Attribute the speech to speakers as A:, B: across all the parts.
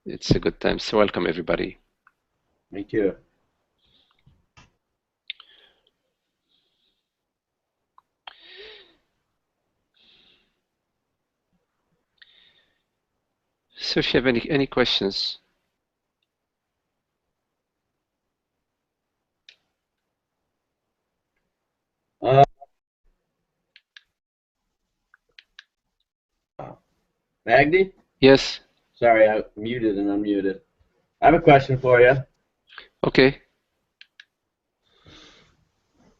A: It's a good time. So welcome everybody.
B: Thank you.
A: So if you have any questions.
B: Uh, Magdi?
A: Yes.
B: Sorry, I muted and unmuted. I have a question for you.
A: Okay.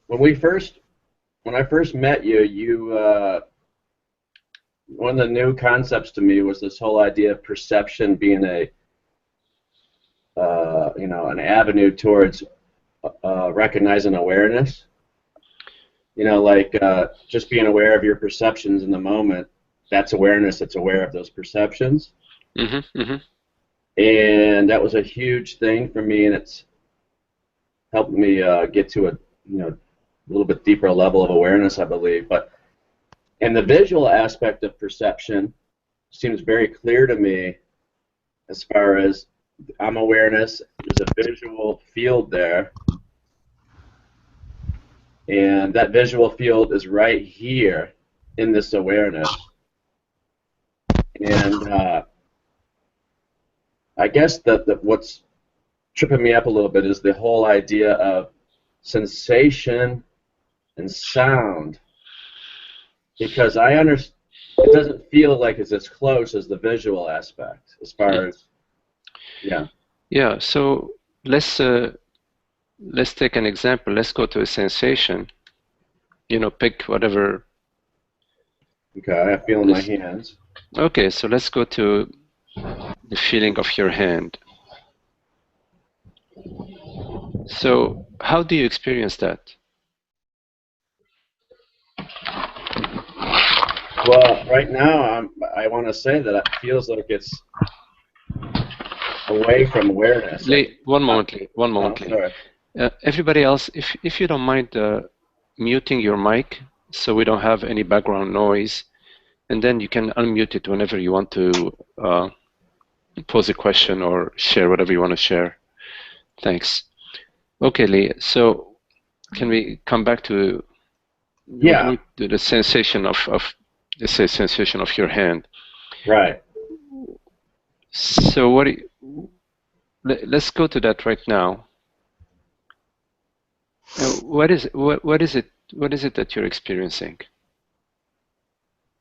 B: When we first, when I first met you, one of the new concepts to me was this whole idea of perception being an avenue towards recognizing awareness. Just being aware of your perceptions in the moment. That's awareness. That's aware of those perceptions.
A: Mm-hmm.
B: And that was a huge thing for me, and it's helped me get to a little bit deeper level of awareness, I believe. But and the visual aspect of perception seems very clear to me as far as I'm awareness. There's a visual field there, and that visual field is right here in this awareness. And I guess that what's tripping me up a little bit is the whole idea of sensation and sound, because I understand it doesn't feel like it's as close as the visual aspect as far as yeah.
A: Yeah. So let's take an example. Let's go to a sensation. Pick whatever.
B: Okay, I feel in my
A: This.
B: hands.
A: Okay. So let's go to the feeling of your hand. So how do you experience that?
B: Well, right now I want to say that it feels like it's away from awareness. Like
A: Lee, one
B: uh,
A: moment, Lee. One
B: oh,
A: moment, Lee.
B: sorry.
A: Everybody else, if you don't mind muting your mic so we don't have any background noise, and then you can unmute it whenever you want to pose a question or share whatever you want to share. Thanks. Okay, Lee. So can we come back to we're
B: Yeah,
A: going to the sensation of let's say sensation of your hand.
B: right.
A: So let's go to that right now. What is it that you're experiencing?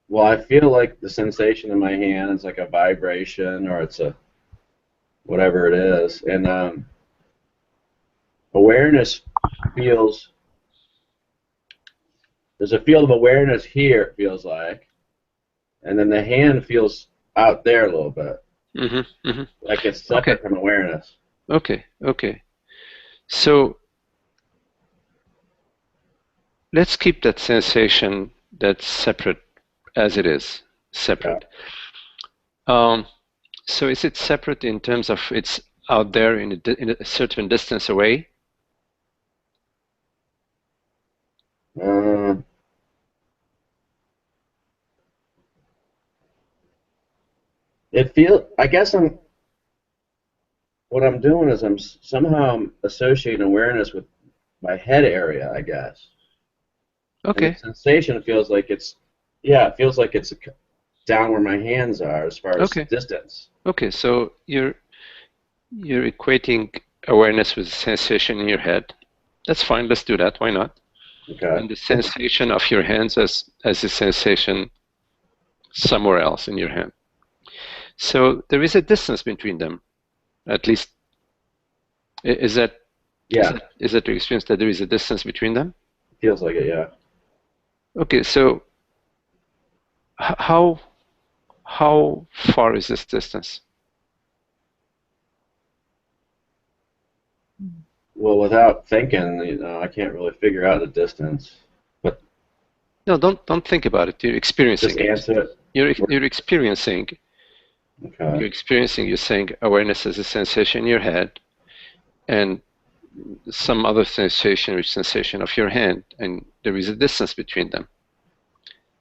B: Well, I feel like the sensation in my hand is like a vibration, or it's a whatever it is, and awareness feels there's a field of awareness here. It feels like, and then the hand feels out there a little bit,
A: Mm-hmm, mm-hmm.
B: like it's
A: Okay,
B: separate from awareness.
A: okay. So let's keep that sensation that's separate as it is,
B: Okay.
A: separate. Um, so is it separate in terms of it's out there in a certain distance away?
B: Uh, it feels. I guess what I'm doing is somehow associating awareness with my head area, I guess. And the
A: Okay,
B: sensation feels like yeah, it feels like it's down where my hands are as far as
A: okay,
B: distance.
A: okay. So you're equating awareness with sensation in your head. That's fine. Let's do that. Why not?
B: Okay.
A: And the sensation of your hands as a sensation somewhere else in your hand. So there is a distance between them. At least is that
B: Yeah,
A: is that your experience that there is a distance between them?
B: feels like it. Yeah.
A: Okay, so how far is this distance?
B: Well, without thinking, I can't really figure out the distance. But
A: No, don't think about it. You're
B: just
A: experiencing it.
B: answer it.
A: You're experiencing.
B: Okay.
A: You're experiencing. You're saying awareness as a sensation in your head, and some other sensation, which sensation of your hand, and there is a distance between them.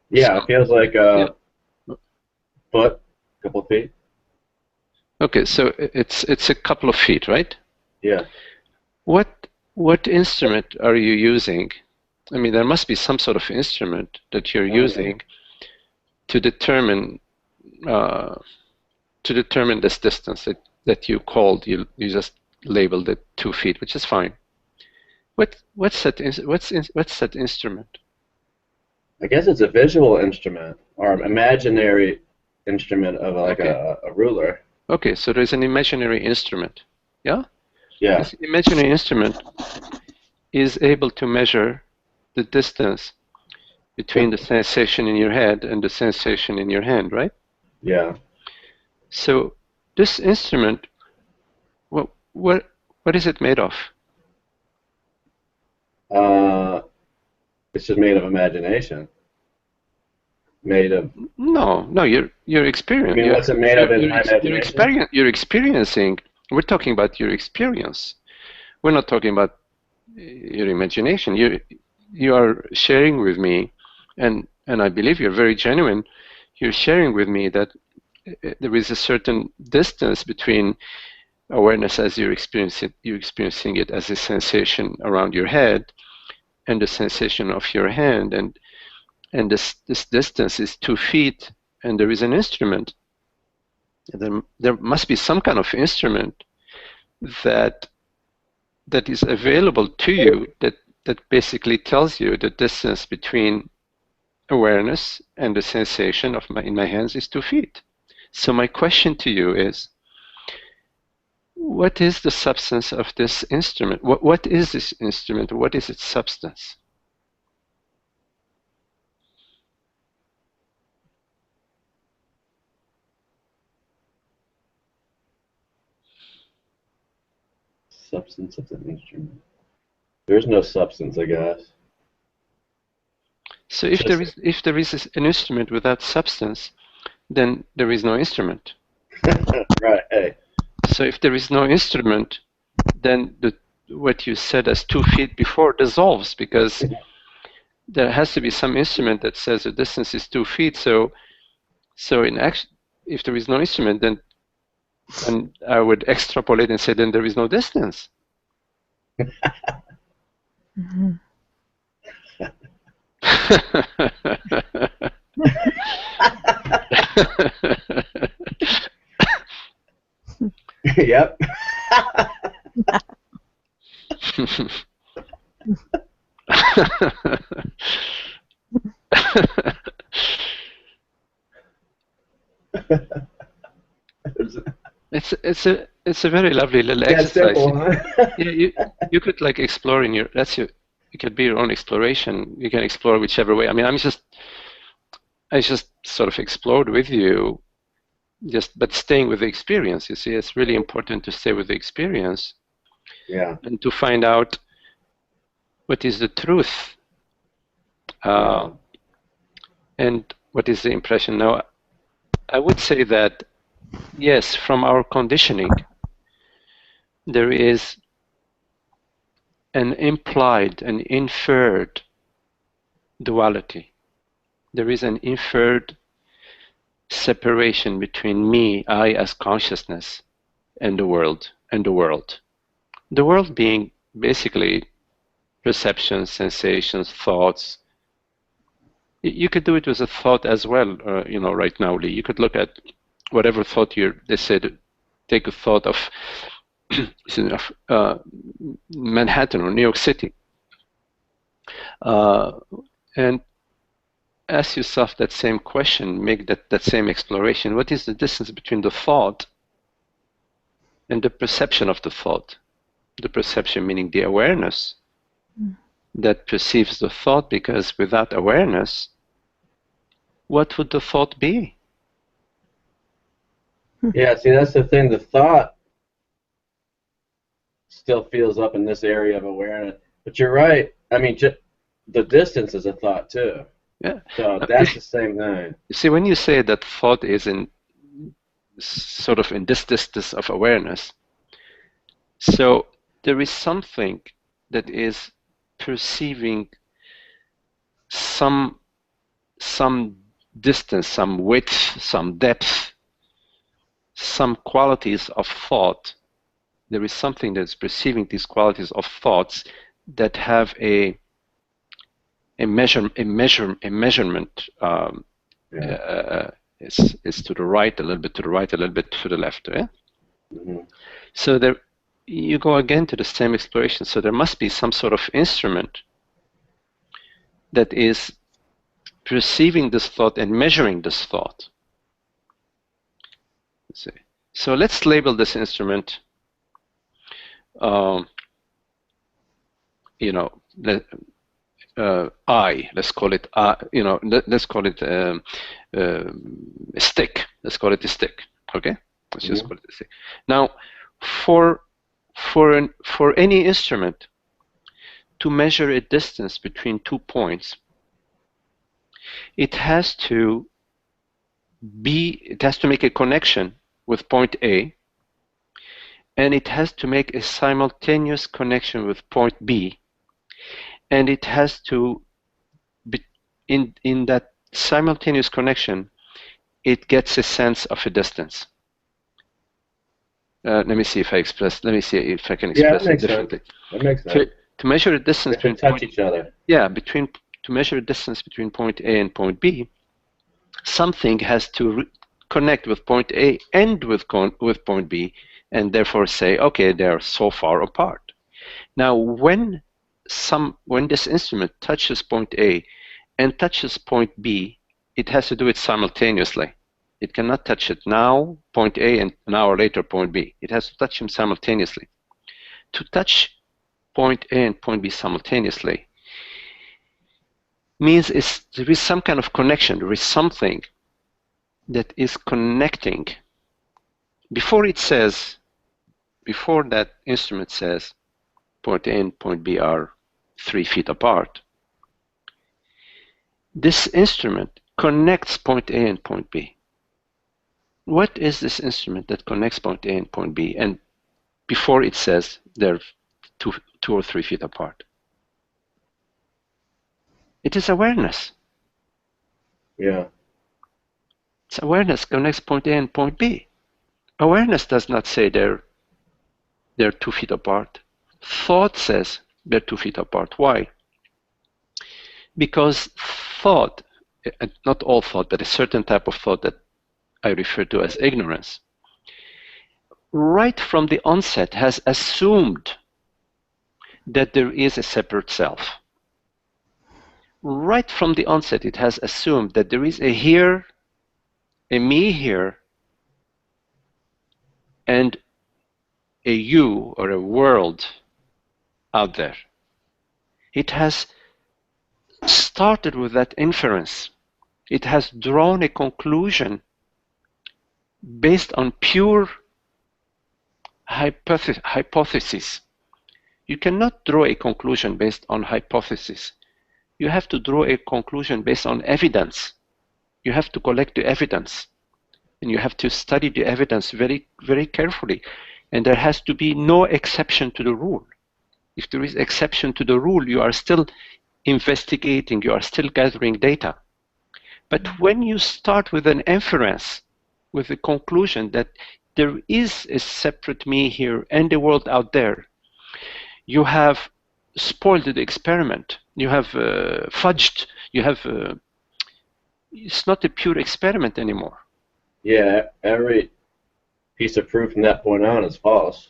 B: Yeah,
A: So
B: it feels like
A: yeah,
B: a foot, a couple of feet.
A: Okay, so it's a couple of feet, right?
B: Yeah.
A: What instrument are you using? I mean, there must be some sort of instrument that you're
B: Oh, yeah.
A: using to determine uh, this distance that you called. You just labeled it 2 feet, which is fine. What's that instrument?
B: I guess it's a visual instrument or an imaginary instrument of like
A: Okay.
B: a ruler.
A: Okay, so there's an imaginary instrument. Yeah?
B: Yeah.
A: This imaginary instrument is able to measure the distance between the sensation in your head and the sensation in your hand, right?
B: Yeah.
A: So this instrument, what what is it made of?
B: Uh, it's just made of imagination. Made of.
A: No, no, your
B: I
A: experience,
B: mean, what's it made of in my imagination?
A: you're experiencing. We're talking about your experience. We're not talking about your imagination. You are sharing with me, and I believe you're very genuine. You're sharing with me that there is a certain distance between awareness as you're experiencing it as a sensation around your head, and the sensation of your hand, and this distance is 2 feet, and there is an instrument. There must be some kind of instrument that is available to you that basically tells you the distance between awareness and the sensation of in my hands is 2 feet. So my question to you is, what is the substance of this instrument? What is this instrument? What is its substance?
B: Substance of the instrument. There's no substance, I guess.
A: So
B: It's just
A: if there is an instrument without substance, then there is no instrument.
B: right. Hey.
A: So if there is no instrument, then what you said as 2 feet before dissolves, because there has to be some instrument that says the distance is 2 feet. So in action, if there is no instrument, then I would extrapolate and say then there is no distance.
C: Mhm.
B: Yep.
A: It's a very lovely little
B: That
A: exercise.
B: simple, huh?
A: You could like explore in your it could be your own exploration. You can explore whichever way. I mean, I just sort of explored with you, but staying with the experience. You see, it's really important to stay with the experience
B: Yeah.
A: and to find out what is the truth,
B: Yeah.
A: and what is the impression. Now, I would say that yes, from our conditioning, there is an implied, an inferred duality. There is an inferred separation between me, I as consciousness, and the world, The world being basically perceptions, sensations, thoughts. You could do it with a thought as well, right now, Lee. You could look at whatever thought they said, take a thought of, of Manhattan or New York City, uh, and ask yourself that same question, make that same exploration. What is the distance between the thought and the perception of the thought? The perception meaning the awareness that perceives the thought, because without awareness, what would the thought be?
B: Yeah. See, that's the thing. The thought still feels up in this area of awareness, but you're right. I mean, the distance is a thought too.
A: Yeah.
B: So that's the same thing.
A: You see, when you say that thought is in sort of in this distance of awareness, so there is something that is perceiving some distance, some width, some depth, some qualities of thought. There is something that's perceiving these qualities of thoughts that have a measurement. Is to the right, a little bit to the right, a little bit to the left. Yeah?
B: Mm-hmm.
A: So there, you go again to the same exploration. So there must be some sort of instrument that is perceiving this thought and measuring this thought. Let's see. So let's label this instrument. You know, I. Let's call it. You know, let's call it a stick. Let's call it a stick. Okay. Let's just call it a stick. Now, for any instrument to measure a distance between 2 points, it has to make a connection with point A, and it has to make a simultaneous connection with point B, and it has to be in that simultaneous connection, it gets a sense of a distance. Let me see if I can express it differently.
B: That makes sense.
A: To measure a distance between
B: touch each other.
A: Yeah, to measure a distance between point A and point B, something has to connect with point A and with point B, and therefore say, okay, they're so far apart. Now, when this instrument touches point A and touches point B, it has to do it simultaneously. It cannot touch it now, point A, and an hour later, point B. It has to touch them simultaneously. To touch point A and point B simultaneously means there is some kind of connection. There is something that is connecting. Before that instrument says point A and point B are 3 feet apart, this instrument connects point A and point B. What is this instrument that connects point A and point B, and before it says they're 2 or 3 feet apart? It is awareness.
B: Yeah.
A: It's awareness connects point A and point B. Awareness does not say they're 2 feet apart. Thought says they're 2 feet apart. Why? Because thought, not all thought, but a certain type of thought that I refer to as ignorance, right from the onset has assumed that there is a separate self. Right from the onset, it has assumed that there is a here, a me here, and a you or a world out there. It has started with that inference. It has drawn a conclusion based on pure hypothesis. You cannot draw a conclusion based on hypothesis. You have to draw a conclusion based on evidence. You have to collect the evidence, and you have to study the evidence very, very carefully. And there has to be no exception to the rule. If there is exception to the rule, you are still investigating, you are still gathering data. But when you start with an inference, with the conclusion that there is a separate me here and a world out there, you have spoiled the experiment. You have fudged. You have. It's not a pure experiment anymore.
B: Yeah, every piece of proof from that point on is false.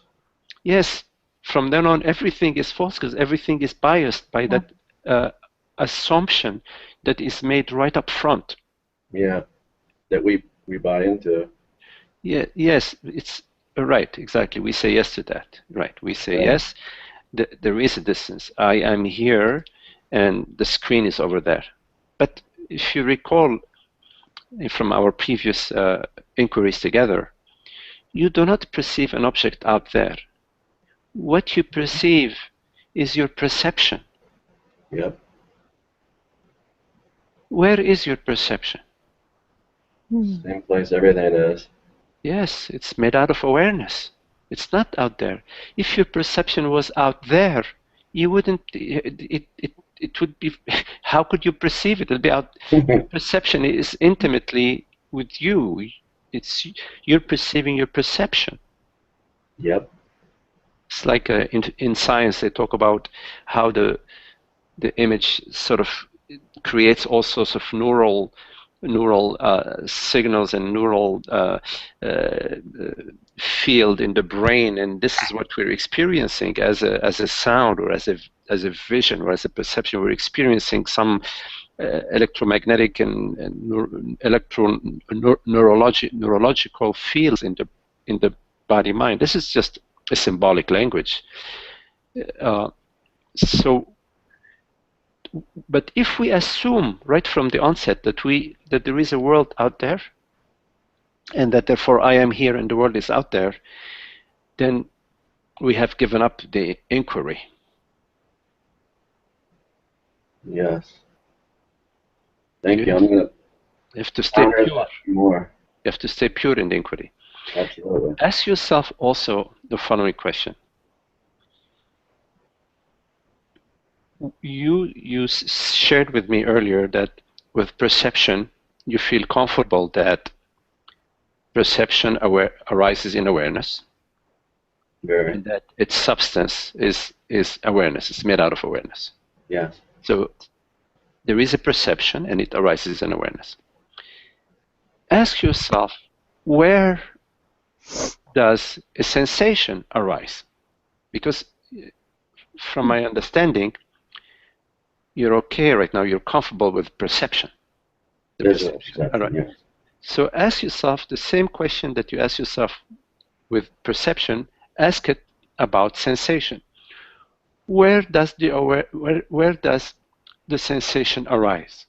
A: Yes, from then on, everything is false because everything is biased by that assumption that is made right up front.
B: Yeah, that we buy into.
A: Yeah, yes, it's right, exactly. We say yes to that. Right, we say yes. There is a distance. I am here, and the screen is over there. But if you recall from our previous inquiries together, you do not perceive an object out there. What you perceive is your perception.
B: Yep.
A: Where is your perception?
B: Same place everything is.
A: Yes, it's made out of awareness. It's not out there. If your perception was out there, you wouldn't. It would be. How could you perceive it? It'll be out. Perception is intimately with you. It's you're perceiving your perception.
B: Yep.
A: It's like in science they talk about how the image sort of creates all sorts of neural signals and neural field in the brain, and this is what we're experiencing as a sound or as a vision or as a perception. We're experiencing some electromagnetic and neurological fields in the body mind. This is just a symbolic language. So but if we assume right from the onset that there is a world out there, and that therefore I am here and the world is out there, then we have given up the inquiry.
B: Yes. Thank you. I'm going to
A: have to stay pure.
B: More.
A: You have to stay pure in the inquiry.
B: Absolutely.
A: Ask yourself also the following question. You shared with me earlier that with perception, you feel comfortable that perception arises in awareness.
B: Very.
A: And that its substance is awareness. It's made out of awareness.
B: Yes.
A: So there is a perception and it arises in awareness. Ask yourself, where does a sensation arise? Because from my understanding, you're okay right now, you're comfortable with perception. The perception. All right.
B: Yes.
A: So ask yourself the same question that you ask yourself with perception, ask it about sensation. Where does the sensation arise?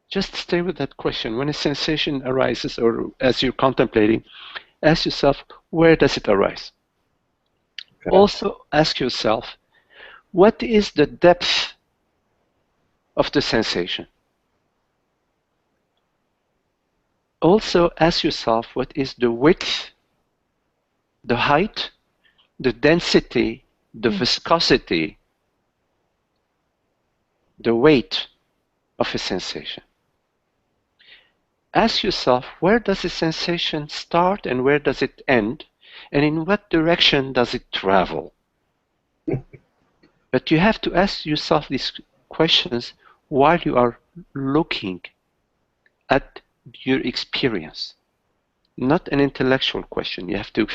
A: Just stay with that question. When a sensation arises, or as you're contemplating, ask yourself, where does it arise? Okay. Also ask yourself, what is the depth of the sensation? Also ask yourself, what is the width, the height, the density, the viscosity, the weight of a sensation? Ask yourself, where does a sensation start and where does it end? And in what direction does it travel? But you have to ask yourself these questions while you are looking at your experience. Not an intellectual question. You have to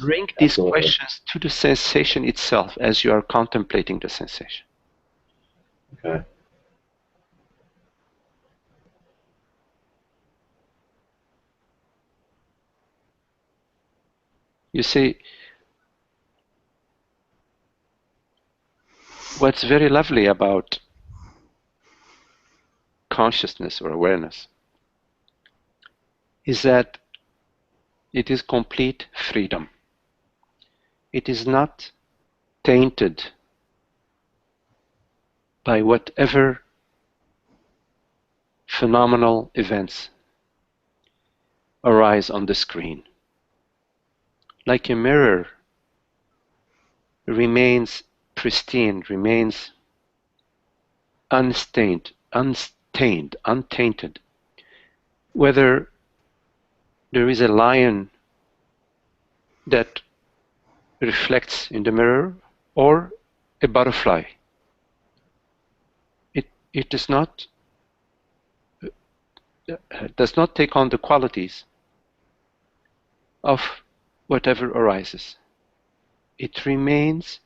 A: bring these questions to the sensation itself as you are contemplating the sensation.
B: Okay.
A: You see, what's very lovely about consciousness or awareness is that it is complete freedom. It is not tainted by whatever phenomenal events arise on the screen. Like a mirror remains pristine, remains unstained, untainted. Whether there is a lion that reflects in the mirror or a butterfly, it does not take on the qualities of whatever arises. It remains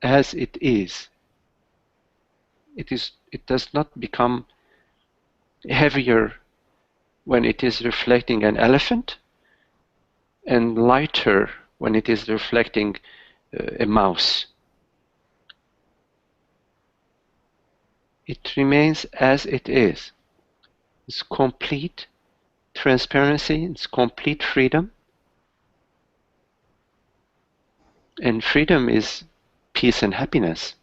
A: as it is. It does not become heavier when it is reflecting an elephant and lighter when it is reflecting a mouse. It remains as it is. It's complete transparency, it's complete freedom. And freedom is peace and happiness.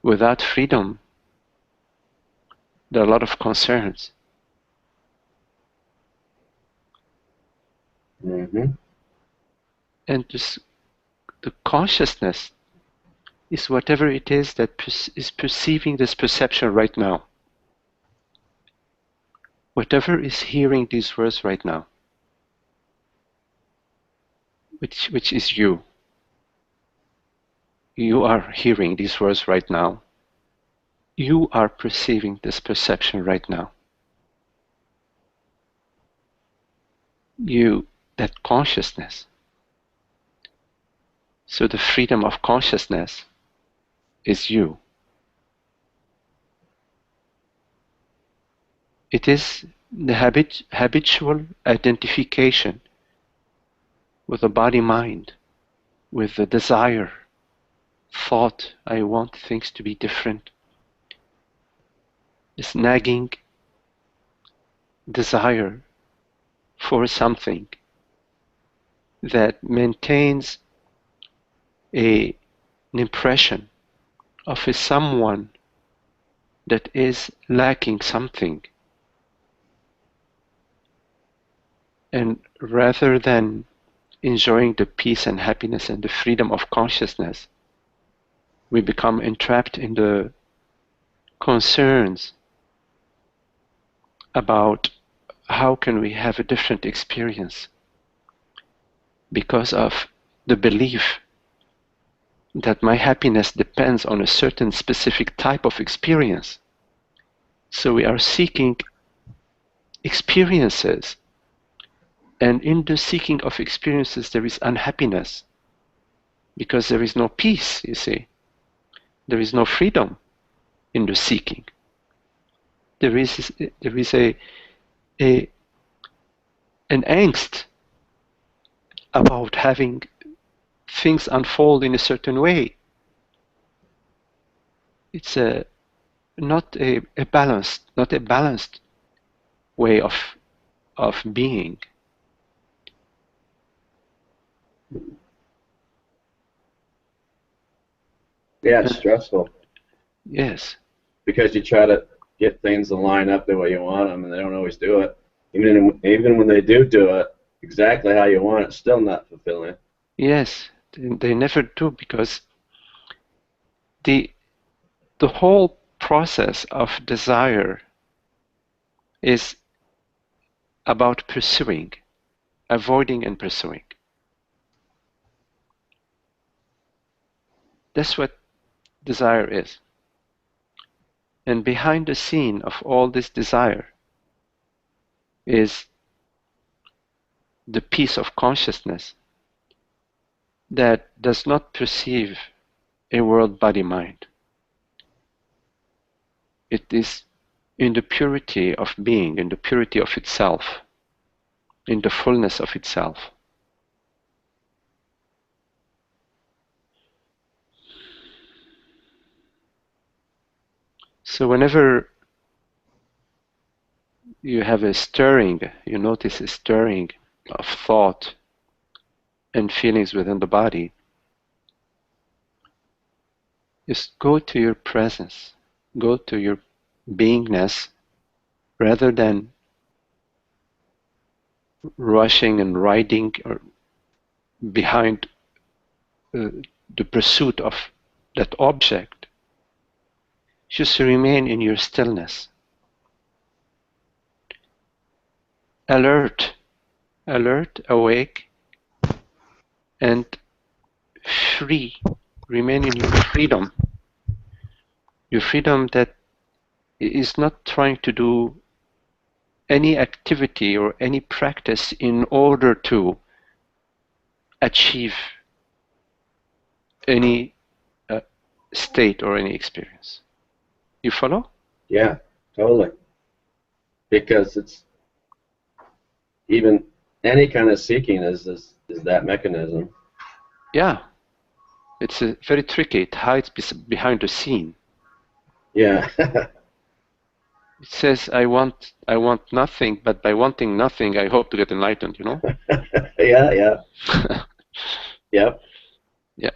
A: Without freedom, there are a lot of concerns.
B: Mm-hmm.
A: And the consciousness is whatever it is that is perceiving this perception right now. Whatever is hearing these words right now, which is you. You are hearing these words right now. You are perceiving this perception right now. You, that consciousness. So the freedom of consciousness is you. It is the habitual identification with the body-mind, with the desire, thought, I want things to be different. This nagging desire for something that maintains an impression of a someone that is lacking something. And rather than enjoying the peace and happiness and the freedom of consciousness, we become entrapped in the concerns about how can we have a different experience because of the belief that my happiness depends on a certain specific type of experience. So we are seeking experiences, and in the seeking of experiences there is unhappiness because there is no peace, you see. There is no freedom in the seeking. There is a an angst about having things unfold in a certain way. It's not a balanced way of being.
B: Yeah, it's stressful
A: Yes,
B: because you try to get things to line up the way you want them, and they don't always do it. Even when they do it exactly how you want, it's still not fulfilling.
A: yes, they never do because the the whole process of desire is about pursuing, avoiding and pursuing. That's what desire is. And behind the scene of all this desire is the peace of consciousness that does not perceive a world body mind. It is in the purity of being, in the purity of itself, in the fullness of itself. So whenever you have a stirring, you notice a stirring of thought and feelings within the body, just go to your presence, go to your beingness, rather than rushing and riding or behind the pursuit of that object. Just remain in your stillness, alert, awake, and free. Remain in your freedom that is not trying to do any activity or any practice in order to achieve any state or any experience. You follow?
B: Yeah, totally. Because it's even any kind of seeking is that mechanism.
A: Yeah, it's very tricky. It hides behind the scene.
B: Yeah.
A: It says, I want nothing, but by wanting nothing, I hope to get enlightened, you know?
B: Yeah, yeah. Yep.
A: Yeah.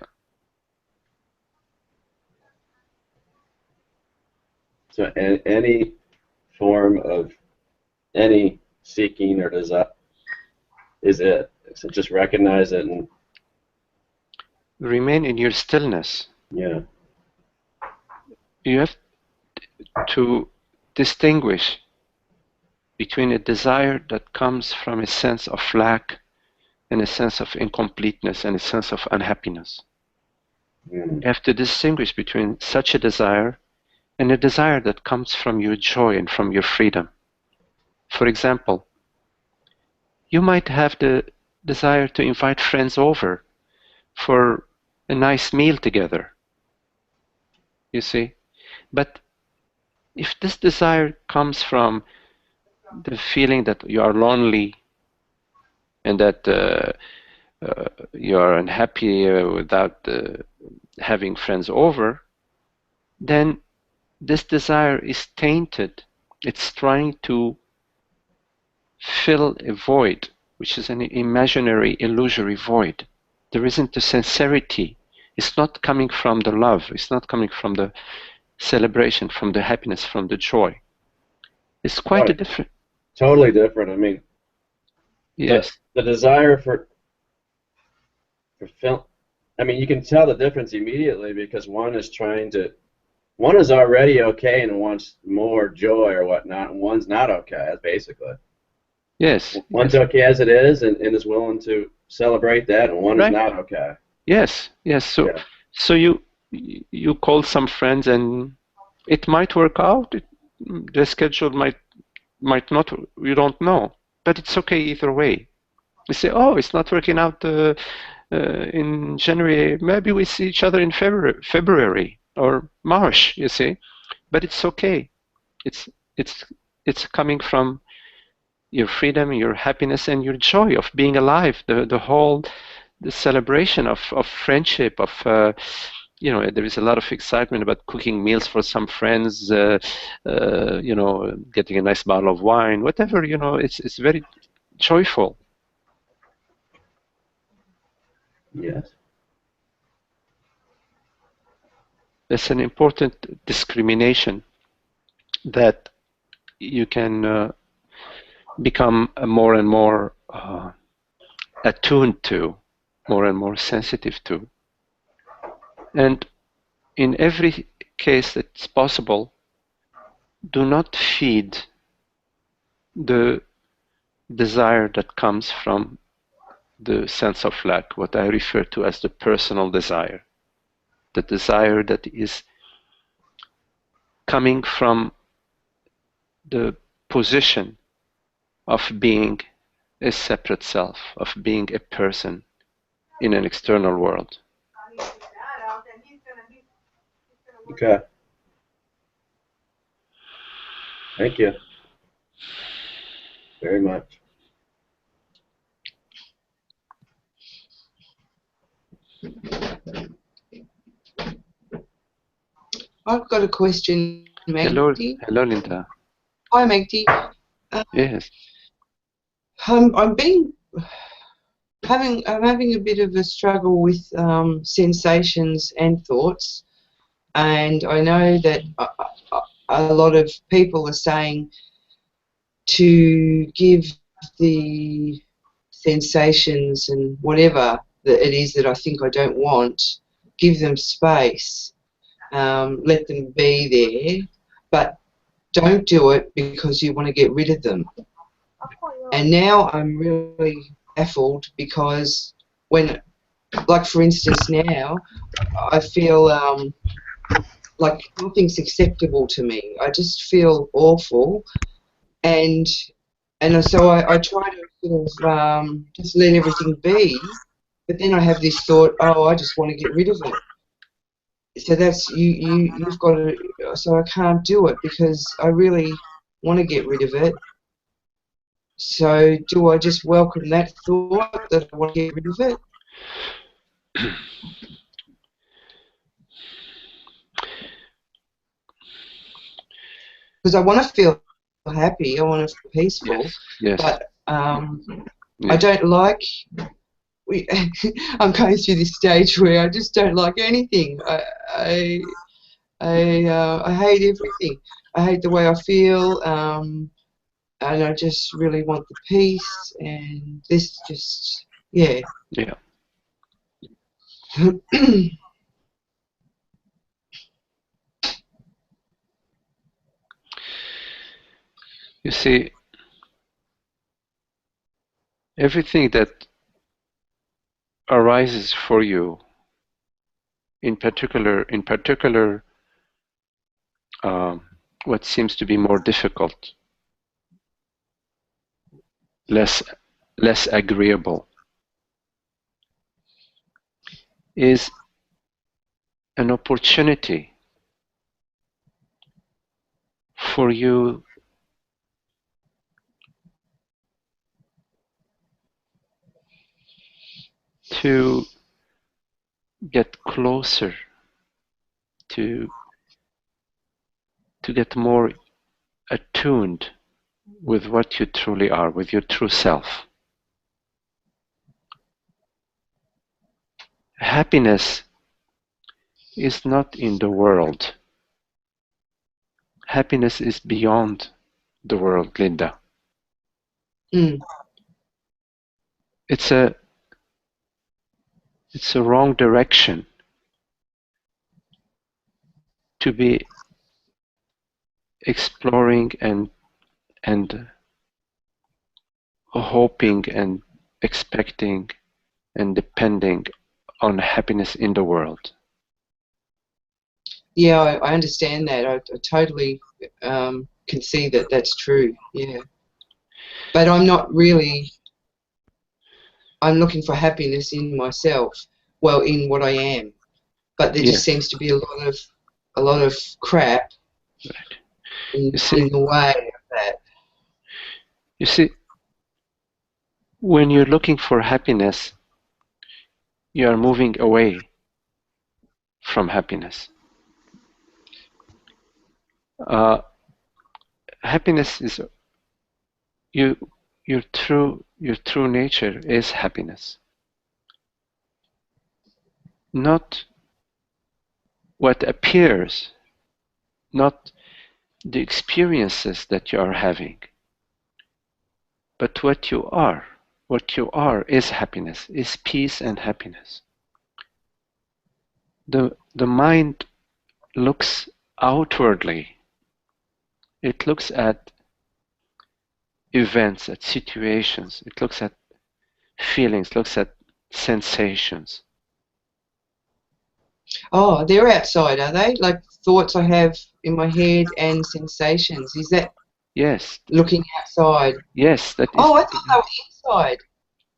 B: So any form of any seeking or desire is it. So just recognize it and
A: Remain in your stillness.
B: yeah.
A: You have to distinguish between a desire that comes from a sense of lack and a sense of incompleteness and a sense of unhappiness. You have to distinguish between such a desire and a desire that comes from your joy and from your freedom. For example, you might have the desire to invite friends over for a nice meal together, you see. But if this desire comes from the feeling that you are lonely and that you are unhappy without having friends over, then this desire is tainted. It's trying to fill a void, which is an imaginary, illusory void. There isn't a sincerity. It's not coming from the love. It's not coming from the celebration, from the happiness, from the joy. It's quite a different.
B: Totally different. I mean,
A: Yes.
B: the desire for film. I mean, you can tell the difference immediately because one is already okay and wants more joy or whatnot, and one's not okay, basically.
A: Yes.
B: One's
A: yes.
B: okay as it is and is willing to celebrate that, and one is not okay.
A: Yes. Yes. So,
B: Yeah.
A: so you call some friends and it might work out. The schedule might not. You don't know, but it's okay either way. We say, oh, it's not working out in January. Maybe we see each other in February or March. You see, but it's okay. It's it's coming from your freedom, your happiness, and your joy of being alive. The celebration of friendship, of there is a lot of excitement about cooking meals for some friends, getting a nice bottle of wine, whatever, it's very joyful.
B: Yes.
A: It's an important discrimination that you can become more and more attuned to, more and more sensitive to. And in every case that's possible, do not feed the desire that comes from the sense of lack, what I refer to as the personal desire, the desire that is coming from the position of being a separate self, of being a person in an external world.
B: Okay. Thank you very much.
C: I've got a question, Magdi.
A: Hello, Linda.
C: Hi, Magdi.
A: Yes.
C: I'm having a bit of a struggle with sensations and thoughts, and I know that a lot of people are saying to give the sensations and whatever that it is that I think I don't want, give them space, let them be there, but don't do it because you want to get rid of them. And now I'm really baffled because when, like for instance now, I feel like nothing's acceptable to me. I just feel awful, and so I try to sort of just let everything be, but then I have this thought, oh, I just want to get rid of it. So that's you've got to, so I can't do it because I really want to get rid of it. So do I just welcome that thought that I want to get rid of it? Because I want to feel happy, I want to feel peaceful,
A: yes.
C: but I don't like. I'm going through this stage where I just don't like anything. I hate everything. I hate the way I feel, and I just really want the peace. And this just, yeah.
A: Yeah. You see, everything that arises for you, in particular, what seems to be more difficult, less agreeable, is an opportunity for you to get closer, to get more attuned with what you truly are, with your true self. Happiness is not in the world. Happiness is beyond the world, Linda.
C: Mm.
A: It's a wrong direction to be exploring and hoping and expecting and depending on happiness in the world.
C: Yeah, I understand that. I totally can see that that's true. Yeah, but I'm not really. I'm looking for happiness in myself. Well, in what I am, but there just
A: Yes,
C: seems to be a lot of crap
A: right.
C: in
A: You see,
C: the way of that.
A: you see, when you're looking for happiness, you are moving away from happiness. Uh, Happiness is you. Your true nature is happiness, not what appears, not the experiences that you are having, but what you are. What you are is happiness, is peace and happiness. The mind looks outwardly. It looks at events, at situations. It looks at feelings, looks at sensations.
C: Oh, they're outside, are they? Like thoughts I have in my head and sensations. Is that
A: Yes,
C: looking outside?
A: yes, that is
C: Oh, I
A: looking
C: thought they
A: out.
C: were inside.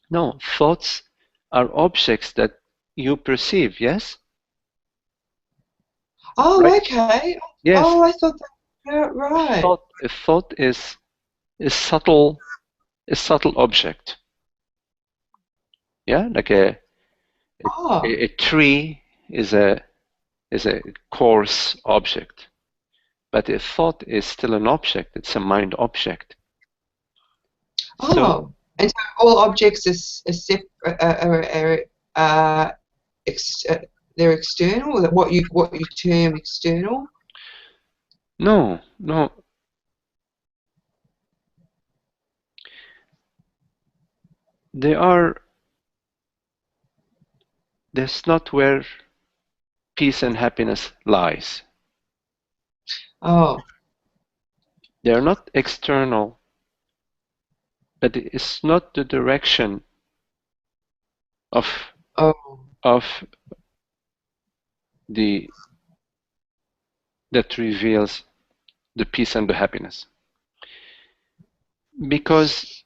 A: No, thoughts are objects that you perceive, yes? Right?
C: Oh, okay.
A: Yes.
C: Oh, I thought they were right.
A: A thought is subtle, a subtle object. Yeah, like
C: Oh,
A: a tree is a coarse object, but a thought is still an object. It's a mind object. So
C: oh. And so all objects uh, ex, uh, they're external. What you term external.
A: no, no, they are. That's not where peace and happiness lies.
C: Oh,
A: They are not external, but it's not the direction of
C: oh,
A: of the that reveals the peace and the happiness, because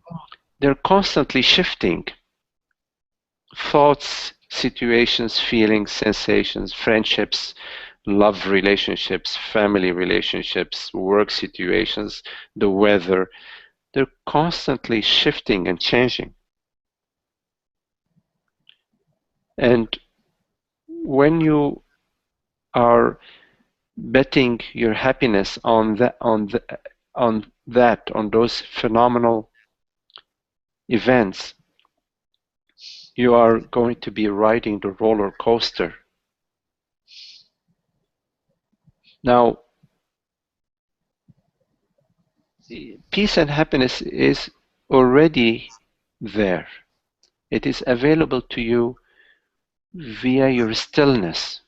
A: they're constantly shifting. Thoughts, situations, feelings, sensations, friendships, love relationships, family relationships, work situations, the weather, they're constantly shifting and changing. And when you are betting your happiness on on those phenomenal events, you are going to be riding the roller coaster. Now, peace and happiness is already there. It is available to you via your stillness,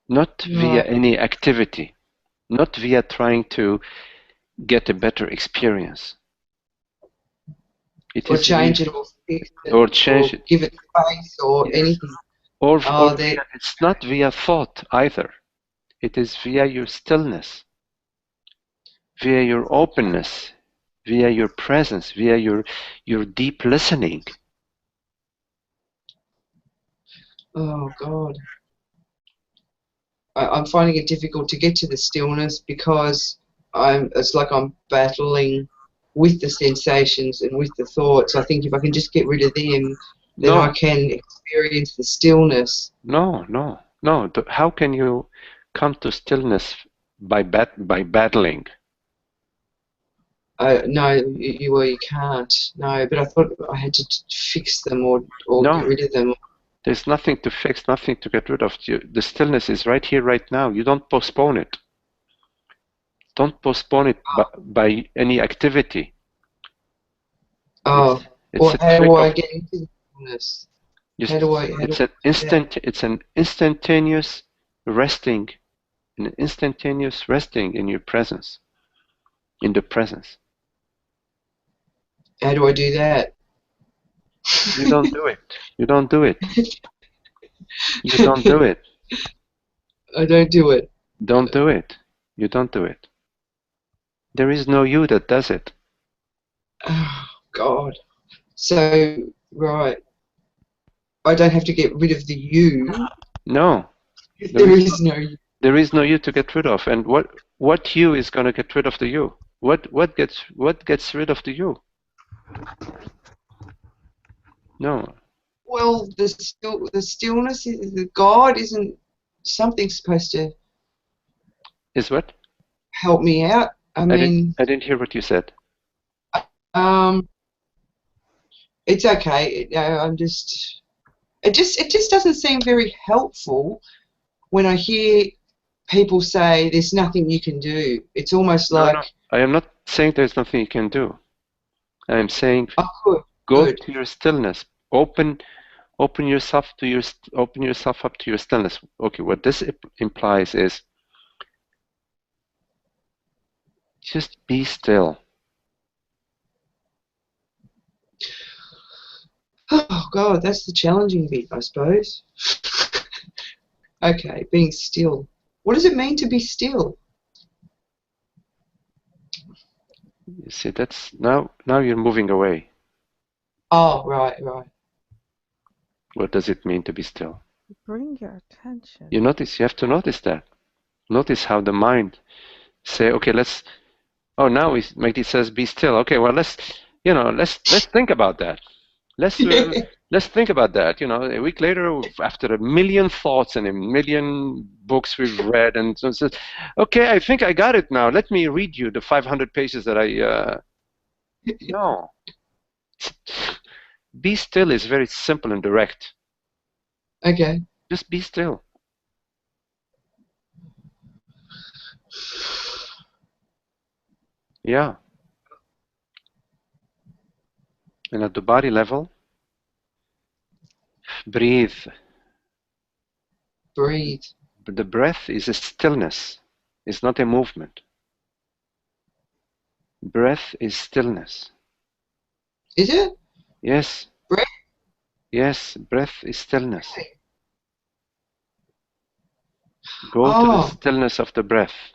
A: not via
C: right.
A: any activity, not via trying to get a better experience. It
C: or
A: is
C: change it, or fix it,
A: or change
C: or
A: it.
C: give it space, or
A: Yes.
C: anything.
A: Or
C: Oh, that.
A: it's not via thought either. It is via your stillness, via your openness, via your presence, via your deep listening.
C: Oh God. I'm finding it difficult to get to the stillness because it's like I'm battling with the sensations and with the thoughts. I think if I can just get rid of them, then I
A: No,
C: can experience the stillness.
A: no. How can you come to stillness by battling?
C: No, well, you can't. No, but I thought I had to fix them or get
A: No,
C: rid of them.
A: there's nothing to fix, nothing to get rid of. The stillness is right here, right now. You don't postpone it. Don't postpone it by any activity.
C: Oh,
A: It's
C: well,
A: a
C: how
A: trick
C: do
A: of
C: I get into the stillness? How
A: just
C: do I do that?
A: it's an instantaneous resting, an instantaneous resting in your presence, in the presence.
C: How do I do that?
A: You don't do it. You don't do it. You don't do it.
C: I don't do it.
A: Don't do it. You don't do it. There is no you that does it.
C: Oh, God. So, right. I don't have to get rid of the you.
A: No. There
C: There
A: is no,
C: is no you.
A: there is no you to get rid of. And what you is going to get rid of the you? What gets rid of the you? No.
C: Well, the stillness, the God isn't something supposed to
A: Is what?
C: help me out. I
A: I didn't
C: mean,
A: I didn't hear what you said.
C: um, it's okay. I'm just, it just doesn't seem very helpful when I hear people say there's nothing you can do. It's almost
A: No, no.
C: like,
A: I am not saying there's nothing you can do. I am saying
C: oh, good,
A: go
C: good.
A: to your stillness. Open yourself up to your stillness. Okay, what this implies is just be still.
C: Oh, God, that's the challenging bit, I suppose. Okay, being still. What does it mean to be still?
A: You see, that's now you're moving away.
C: Oh, right, right.
A: What does it mean to be still?
D: Bring your attention.
A: You have to notice that. Notice how the mind say, okay, now Magdi says be still. Okay, well let's think about that. Let's uh, let's think about that. A week later, after a million thoughts and a million books we've read, and so, okay, I think I got it now. Let me read you the 500 pages that I. No, be still is very simple and direct.
C: Okay.
A: Just be still. Yeah, and at the body level, breathe.
C: Breathe.
A: The breath is a stillness. It's not a movement. Breath is stillness.
C: Is it?
A: Yes,
C: Breath?
A: yes, breath is stillness.
C: Okay.
A: Go to the
C: Oh,
A: stillness of the breath.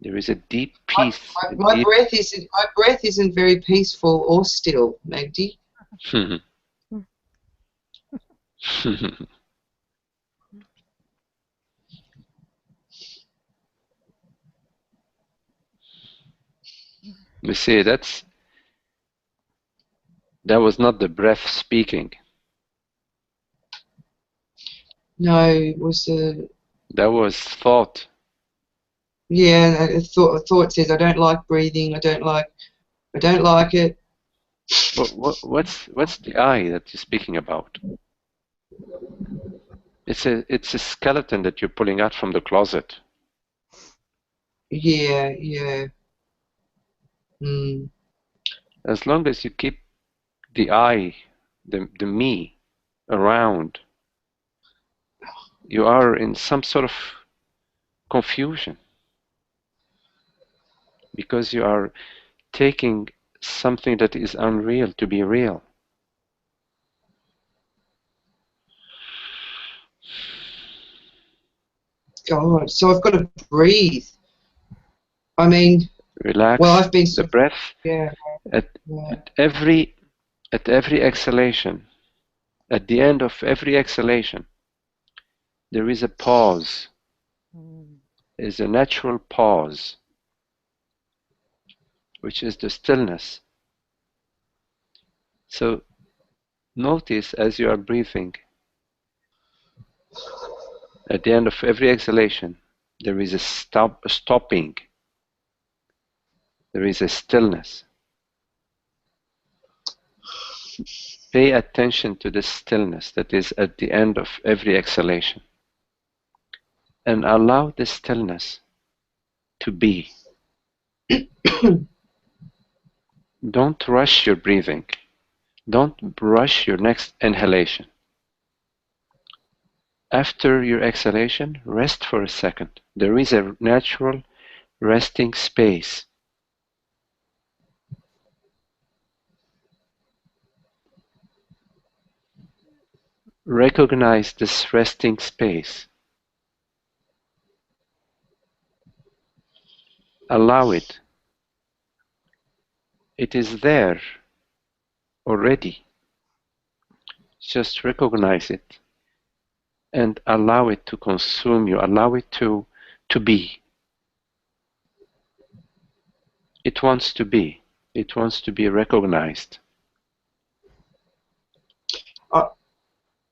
A: There is a deep peace, a
C: my
A: deep.
C: breath isn't very peaceful or still, Magdi.
A: You see, that was not the breath speaking.
C: No, it was
A: That was thought.
C: yeah. A thought says I don't like breathing. I don't like it.
A: What's the I that you're speaking about? It's a skeleton that you're pulling out from the closet.
C: Yeah, yeah. Mm.
A: As long as you keep the I, the me, around, you are in some sort of confusion. because you are taking something that is unreal to be real.
C: God, so I've got to breathe. I mean,
A: Relax
C: well, I've been
A: the breath
C: yeah,
A: at,
C: yeah.
A: at every exhalation. At the end of every exhalation, there is a pause. There is a natural pause, which is the stillness. So notice as you are breathing, at the end of every exhalation, there is a stopping. There is a stillness. Pay attention to the stillness that is at the end of every exhalation. And allow the stillness to be. Don't rush your breathing. Don't rush your next inhalation. After your exhalation, rest for a second. There is a natural resting space. Recognize this resting space. Allow it. It is there already. Just recognize it and allow it to consume you. Allow it to be. It wants to be. It wants to be recognized.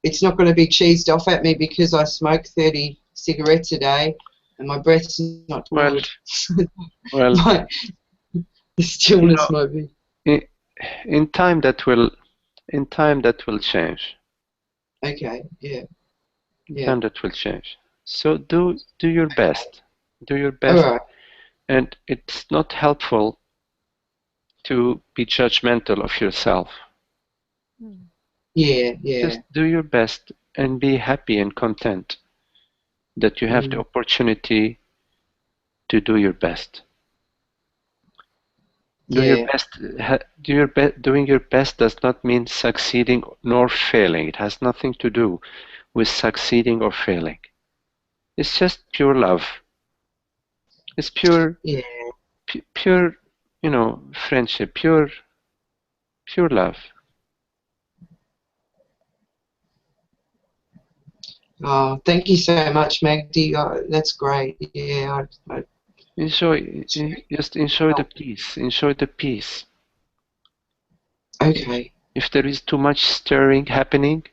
C: It's not going to be cheesed off at me because I smoke 30 cigarettes a day and my breath's not
A: Well,
C: good.
A: well,
C: The stillness might be.
A: in time that will change.
C: Okay, yeah.
A: In time that will change. So do your best. Do your
C: All
A: best.
C: right.
A: And it's not helpful to be judgmental of yourself.
C: Yeah, yeah.
A: Just do your best and be happy and content that you have the opportunity to do your best. Do your best. Doing your best does not mean succeeding nor failing. It has nothing to do with succeeding or failing. It's just pure love. It's pure, pure, friendship, pure love.
C: Oh, thank you so much, Magdi. That's great. Yeah,
A: Just enjoy the peace. Enjoy the peace.
C: Okay.
A: If there is too much stirring happening,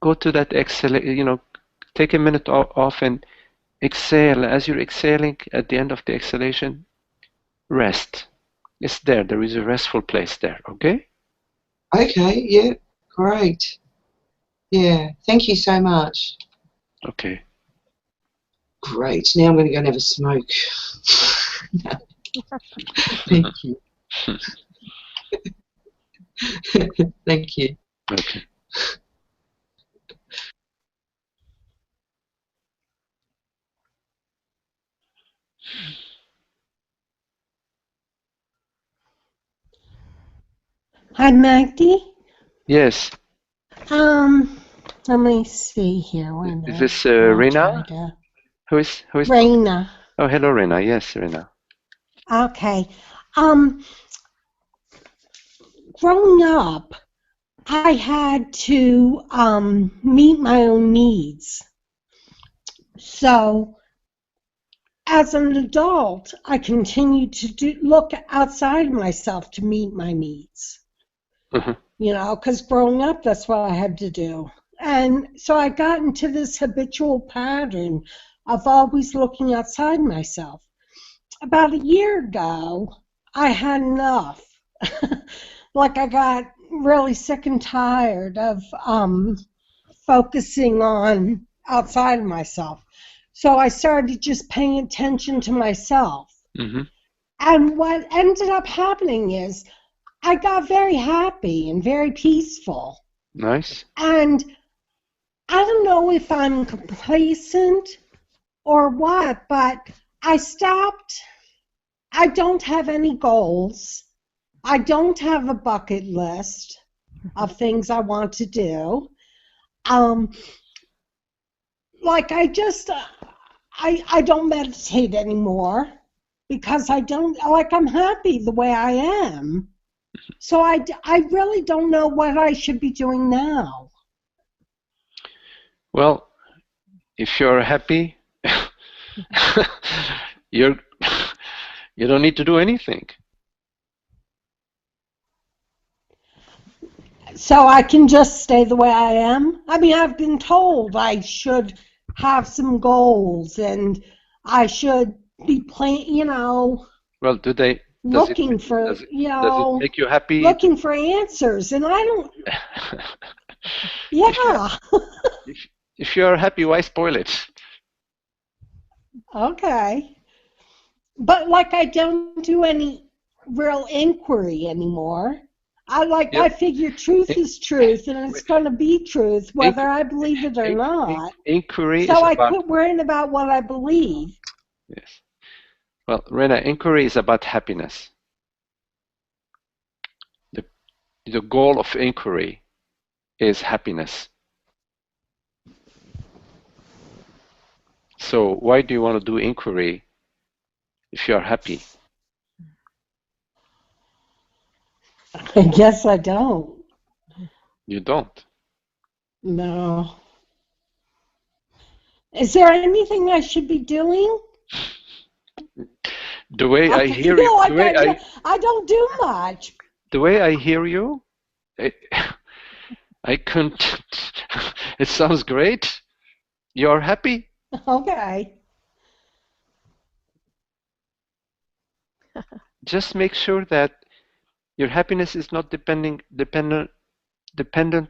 A: go to that exhale. Take a minute off and exhale. As you're exhaling, at the end of the exhalation, rest. It's there. There is a restful place there. Okay.
C: Okay. Yeah. Great. Yeah. Thank you so much.
A: Okay.
C: Great. Now I'm going to go and have a smoke. Thank you. Thank you.
A: Okay.
E: Hi, Magdi.
A: Yes.
E: Let me see here. Wait a minute.
A: Is this
E: I'll
A: Rena?
E: try to-
A: Who is?
E: Raina.
A: Oh, hello, Rena. Yes, Rena.
E: Okay. Growing up, I had to meet my own needs. So, as an adult, I continued to look outside myself to meet my needs. Because growing up, that's what I had to do. And so I got into this habitual pattern of always looking outside myself. About a year ago, I had enough. Like I got really sick and tired of focusing on outside of myself. So I started just paying attention to myself. And what ended up happening is I got very happy and very peaceful.
A: Nice.
E: And I don't know if I'm complacent or what, but I stopped I don't have any goals. I don't have a bucket list of things I want to do. Like I don't meditate anymore because I'm happy the way I am. So I really don't know what I should be doing now.
A: Well, if you're happy, you don't need to do anything.
E: So I can just stay the way I am? I mean, I've been told I should have some goals and I should be playing,
A: Well,
E: looking for,
A: does it make you happy?
E: looking for answers. And I don't, yeah.
A: If you're happy, why spoil it?
E: Okay. But like I don't do any real inquiry anymore. I figure truth is truth and it's going to be truth whether I believe it or not.
A: Inquiry
E: so
A: is
E: I
A: about...
E: quit worrying about what I believe.
A: Yes. Well, Rena, inquiry is about happiness. The goal of inquiry is happiness. So why do you want to do inquiry if you're happy?
E: I guess I don't.
A: You don't.
E: No. Is there anything I should be doing?
A: The way I hear
E: feel
A: you,
E: like I don't do much.
A: the way I hear you, I couldn't. It sounds great. You're happy.
E: Okay.
A: Just make sure that your happiness is not dependent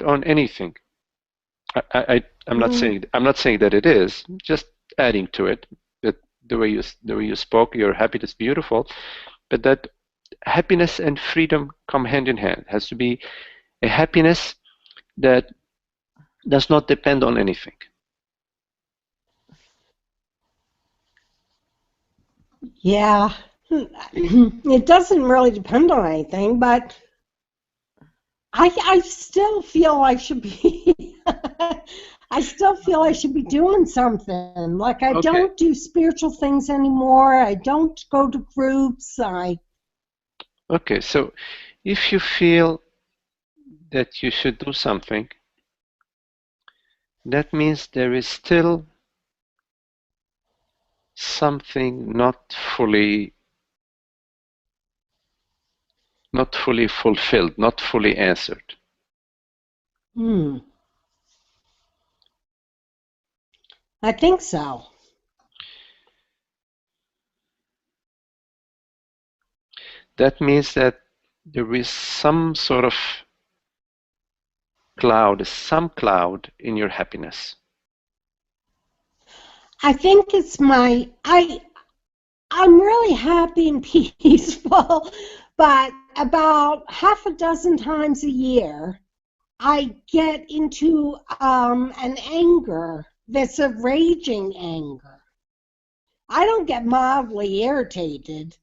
A: on anything. I'm not saying that it is. Just adding to it. That the way you spoke, your happiness is beautiful, but that happiness and freedom come hand in hand. It has to be a happiness that does not depend on anything.
E: Yeah. It doesn't really depend on anything, but I still feel I should be I still feel I should be doing something. Like I don't do spiritual things anymore. I don't go to groups.
A: Okay, so if you feel that you should do something, that means there is still something not fully fulfilled, not fully answered.
E: I think so.
A: That means that there is some sort of cloud, some cloud in your happiness.
E: I think it's I'm really happy and peaceful, but about half a dozen times a year, I get into an anger that's a raging anger. I don't get mildly irritated.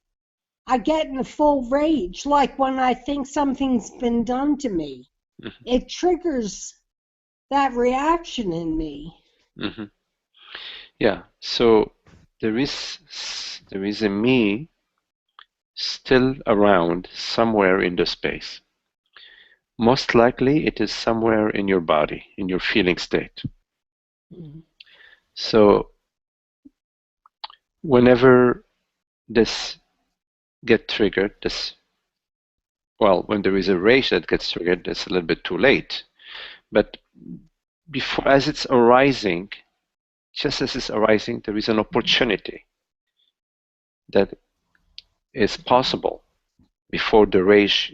E: I get in a full rage, like when I think something's been done to me. Mm-hmm. It triggers that reaction in me.
A: Mm-hmm. Yeah, so there is a me still around somewhere in the space. Most likely it is somewhere in your body, in your feeling state. Mm-hmm. So whenever this gets triggered, when there is a rage that gets triggered, it's a little bit too late. But before, as it's arising, just as it's arising, there is an opportunity that is possible before the rage,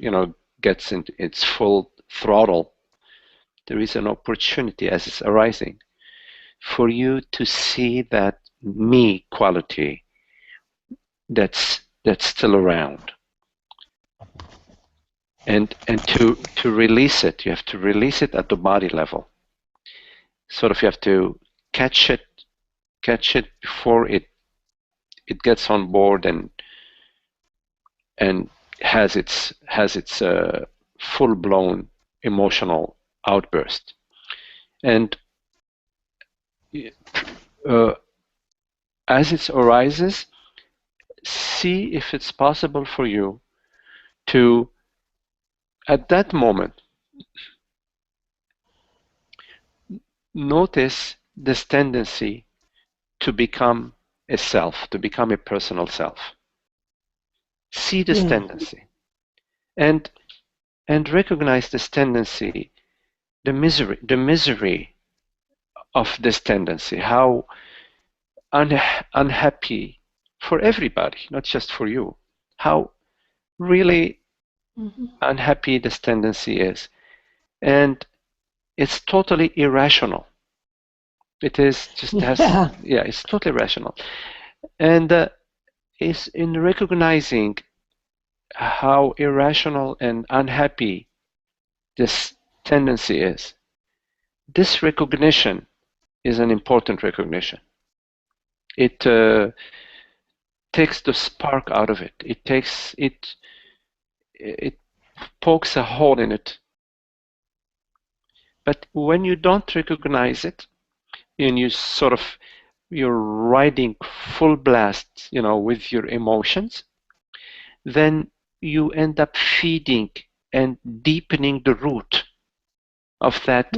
A: gets into its full throttle. There is an opportunity as it's arising for you to see that me quality that's still around, and to release it. You have to release it at the body level. Sort of, you have to catch it before it gets on board and and has its full-blown emotional outburst. And as it arises, see if it's possible for you to, at that moment, notice this tendency to become a self, to become a personal self. See this tendency, and recognize this tendency, the misery of this tendency, how unhappy for everybody, not just for you, how really unhappy this tendency is. And it's totally irrational. It is just it's totally rational. And it's in recognizing how irrational and unhappy this tendency is. This recognition is an important recognition. It takes the spark out of it. It pokes a hole in it. But when you don't recognize it, and you're riding full blast, with your emotions, then you end up feeding and deepening the root of that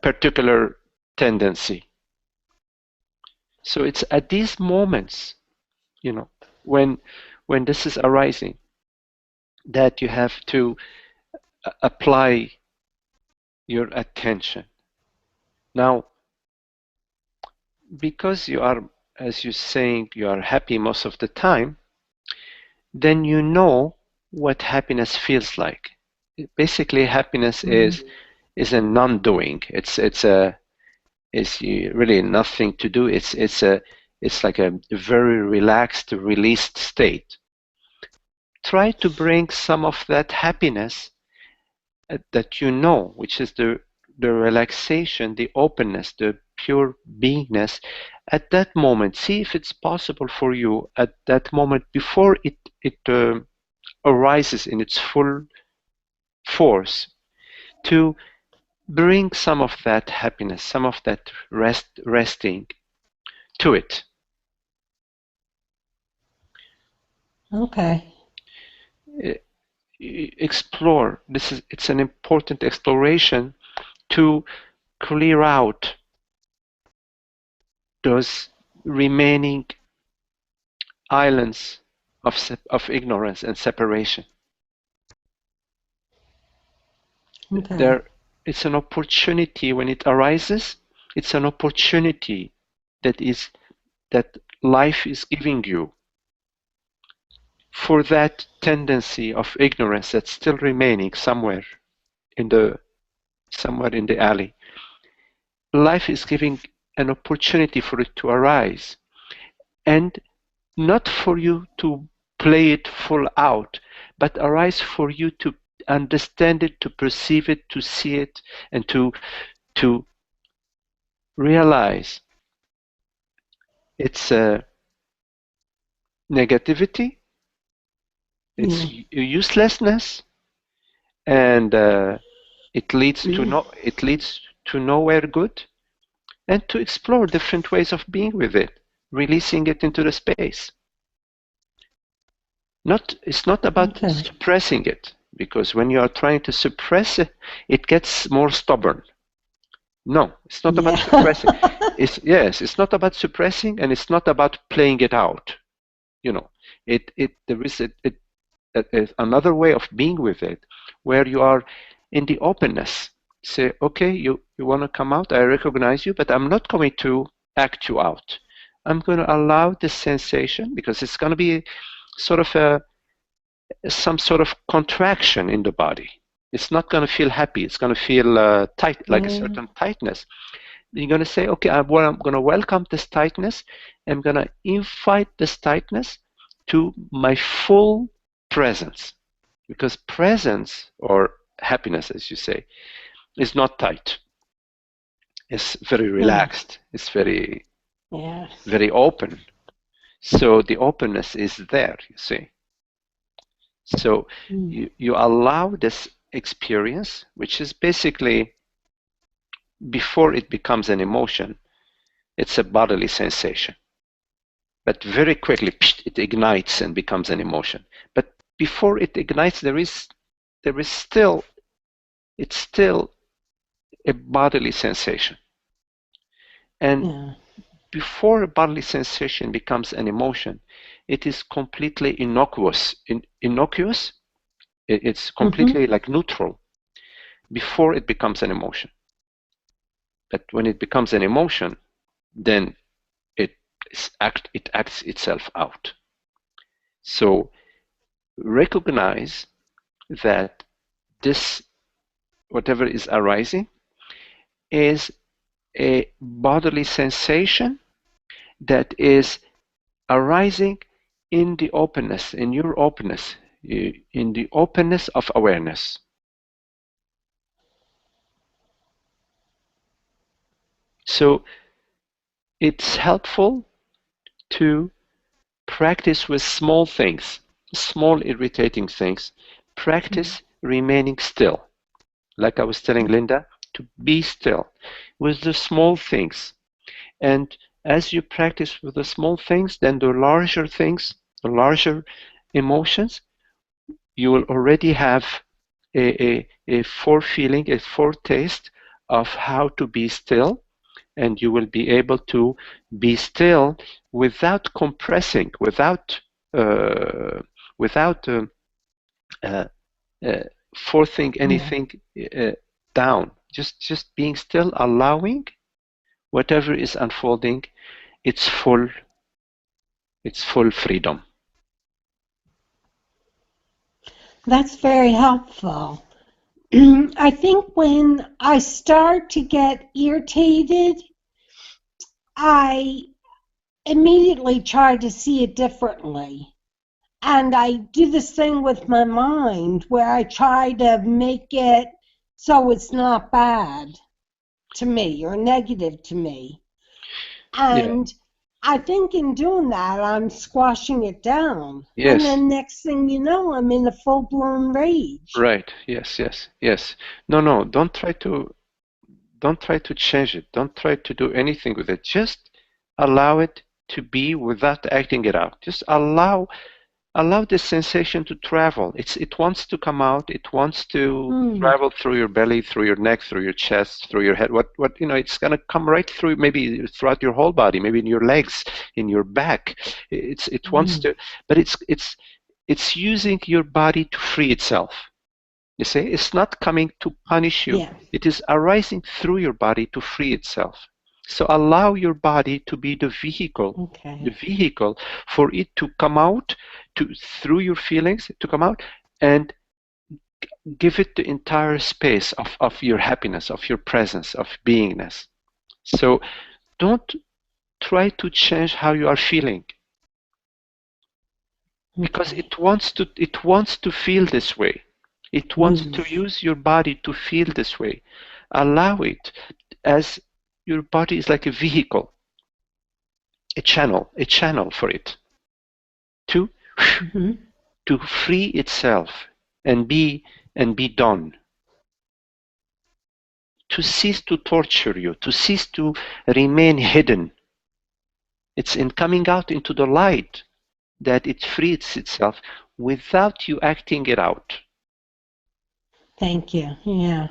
A: particular tendency. So it's at these moments, when this is arising, that you have to apply your attention. Now, because you are, as you're saying, you are happy most of the time, then you know what happiness feels like. Basically, happiness is a non-doing. It's really nothing to do. It's like a very relaxed, released state. Try to bring some of that happiness that which is the relaxation, the openness, the pure beingness at that moment. See if it's possible for you at that moment, before it arises in its full force, to bring some of that happiness, some of that resting to it.
E: Okay.
A: Explore. It's an important exploration to clear out those remaining islands of ignorance and separation.
E: Okay.
A: It's an opportunity when it arises. It's an opportunity that life is giving you for that tendency of ignorance that's still remaining somewhere in the alley. Life is giving an opportunity for it to arise, and not for you to play it full out, but arise for you to understand it, to perceive it, to see it, and to realize its negativity, its uselessness, and it leads to nowhere good, and to explore different ways of being with it, releasing it into the space. It's not about suppressing it, because when you are trying to suppress it, it gets more stubborn. No, it's not about suppressing. It's not about suppressing, and it's not about playing it out. There is another way of being with it, where you are in the openness. Say, okay, you want to come out, I recognize you, but I'm not going to act you out. I'm going to allow this sensation, because it's going to be sort of some sort of contraction in the body. It's not going to feel happy. It's going to feel tight, like a certain tightness. You're going to say, okay, I'm going to welcome this tightness. I'm going to invite this tightness to my full presence. Because presence, or happiness, as you say, is not tight. It's very relaxed. It's very open. So the openness is there, you see. So you allow this experience, which is basically, before it becomes an emotion, it's a bodily sensation. But very quickly, it ignites and becomes an emotion. But before it ignites, it's still a bodily sensation. And before a bodily sensation becomes an emotion, it is completely innocuous. It's completely like neutral before it becomes an emotion. But when it becomes an emotion, then it acts itself out. So recognize that this, whatever is arising, is a bodily sensation that is arising in the openness, in your openness, in the openness of awareness. So it's helpful to practice with small things, small irritating things. Practice remaining still. Like I was telling Linda, to be still with the small things. And as you practice with the small things, then the larger things, the larger emotions, you will already have a forefeeling, a foretaste of how to be still, and you will be able to be still without compressing, without forcing anything down. Just being still, allowing whatever is unfolding its full freedom.
E: That's very helpful. I think when I start to get irritated, I immediately try to see it differently. And I do this thing with my mind where I try to make it so it's not bad to me or negative to me. And I think in doing that, I'm squashing it down.
A: Yes.
E: And then next thing you know, I'm in a full-blown rage.
A: Right. Yes. No. Don't try to change it. Don't try to do anything with it. Just allow it to be without acting it out. Just allow this sensation to travel. It wants to come out. It wants to travel through your belly, through your neck, through your chest, through your head. It's gonna come right through, maybe throughout your whole body, maybe in your legs, in your back. It wants to, but it's using your body to free itself. You see, it's not coming to punish you.
E: Yeah.
A: It is arising through your body to free itself. So allow your body to be the vehicle for it to come out, through your feelings, to come out and give it the entire space of your happiness, of your presence, of beingness. So don't try to change how you are feeling, because it wants to feel this way. It wants to use your body to feel this way. Allow it, as your body is like a vehicle, a channel for it to free itself and be done, to cease to torture you, to cease to remain hidden. It's in coming out into the light that it frees itself without you acting it out.
E: Thank you. Yeah.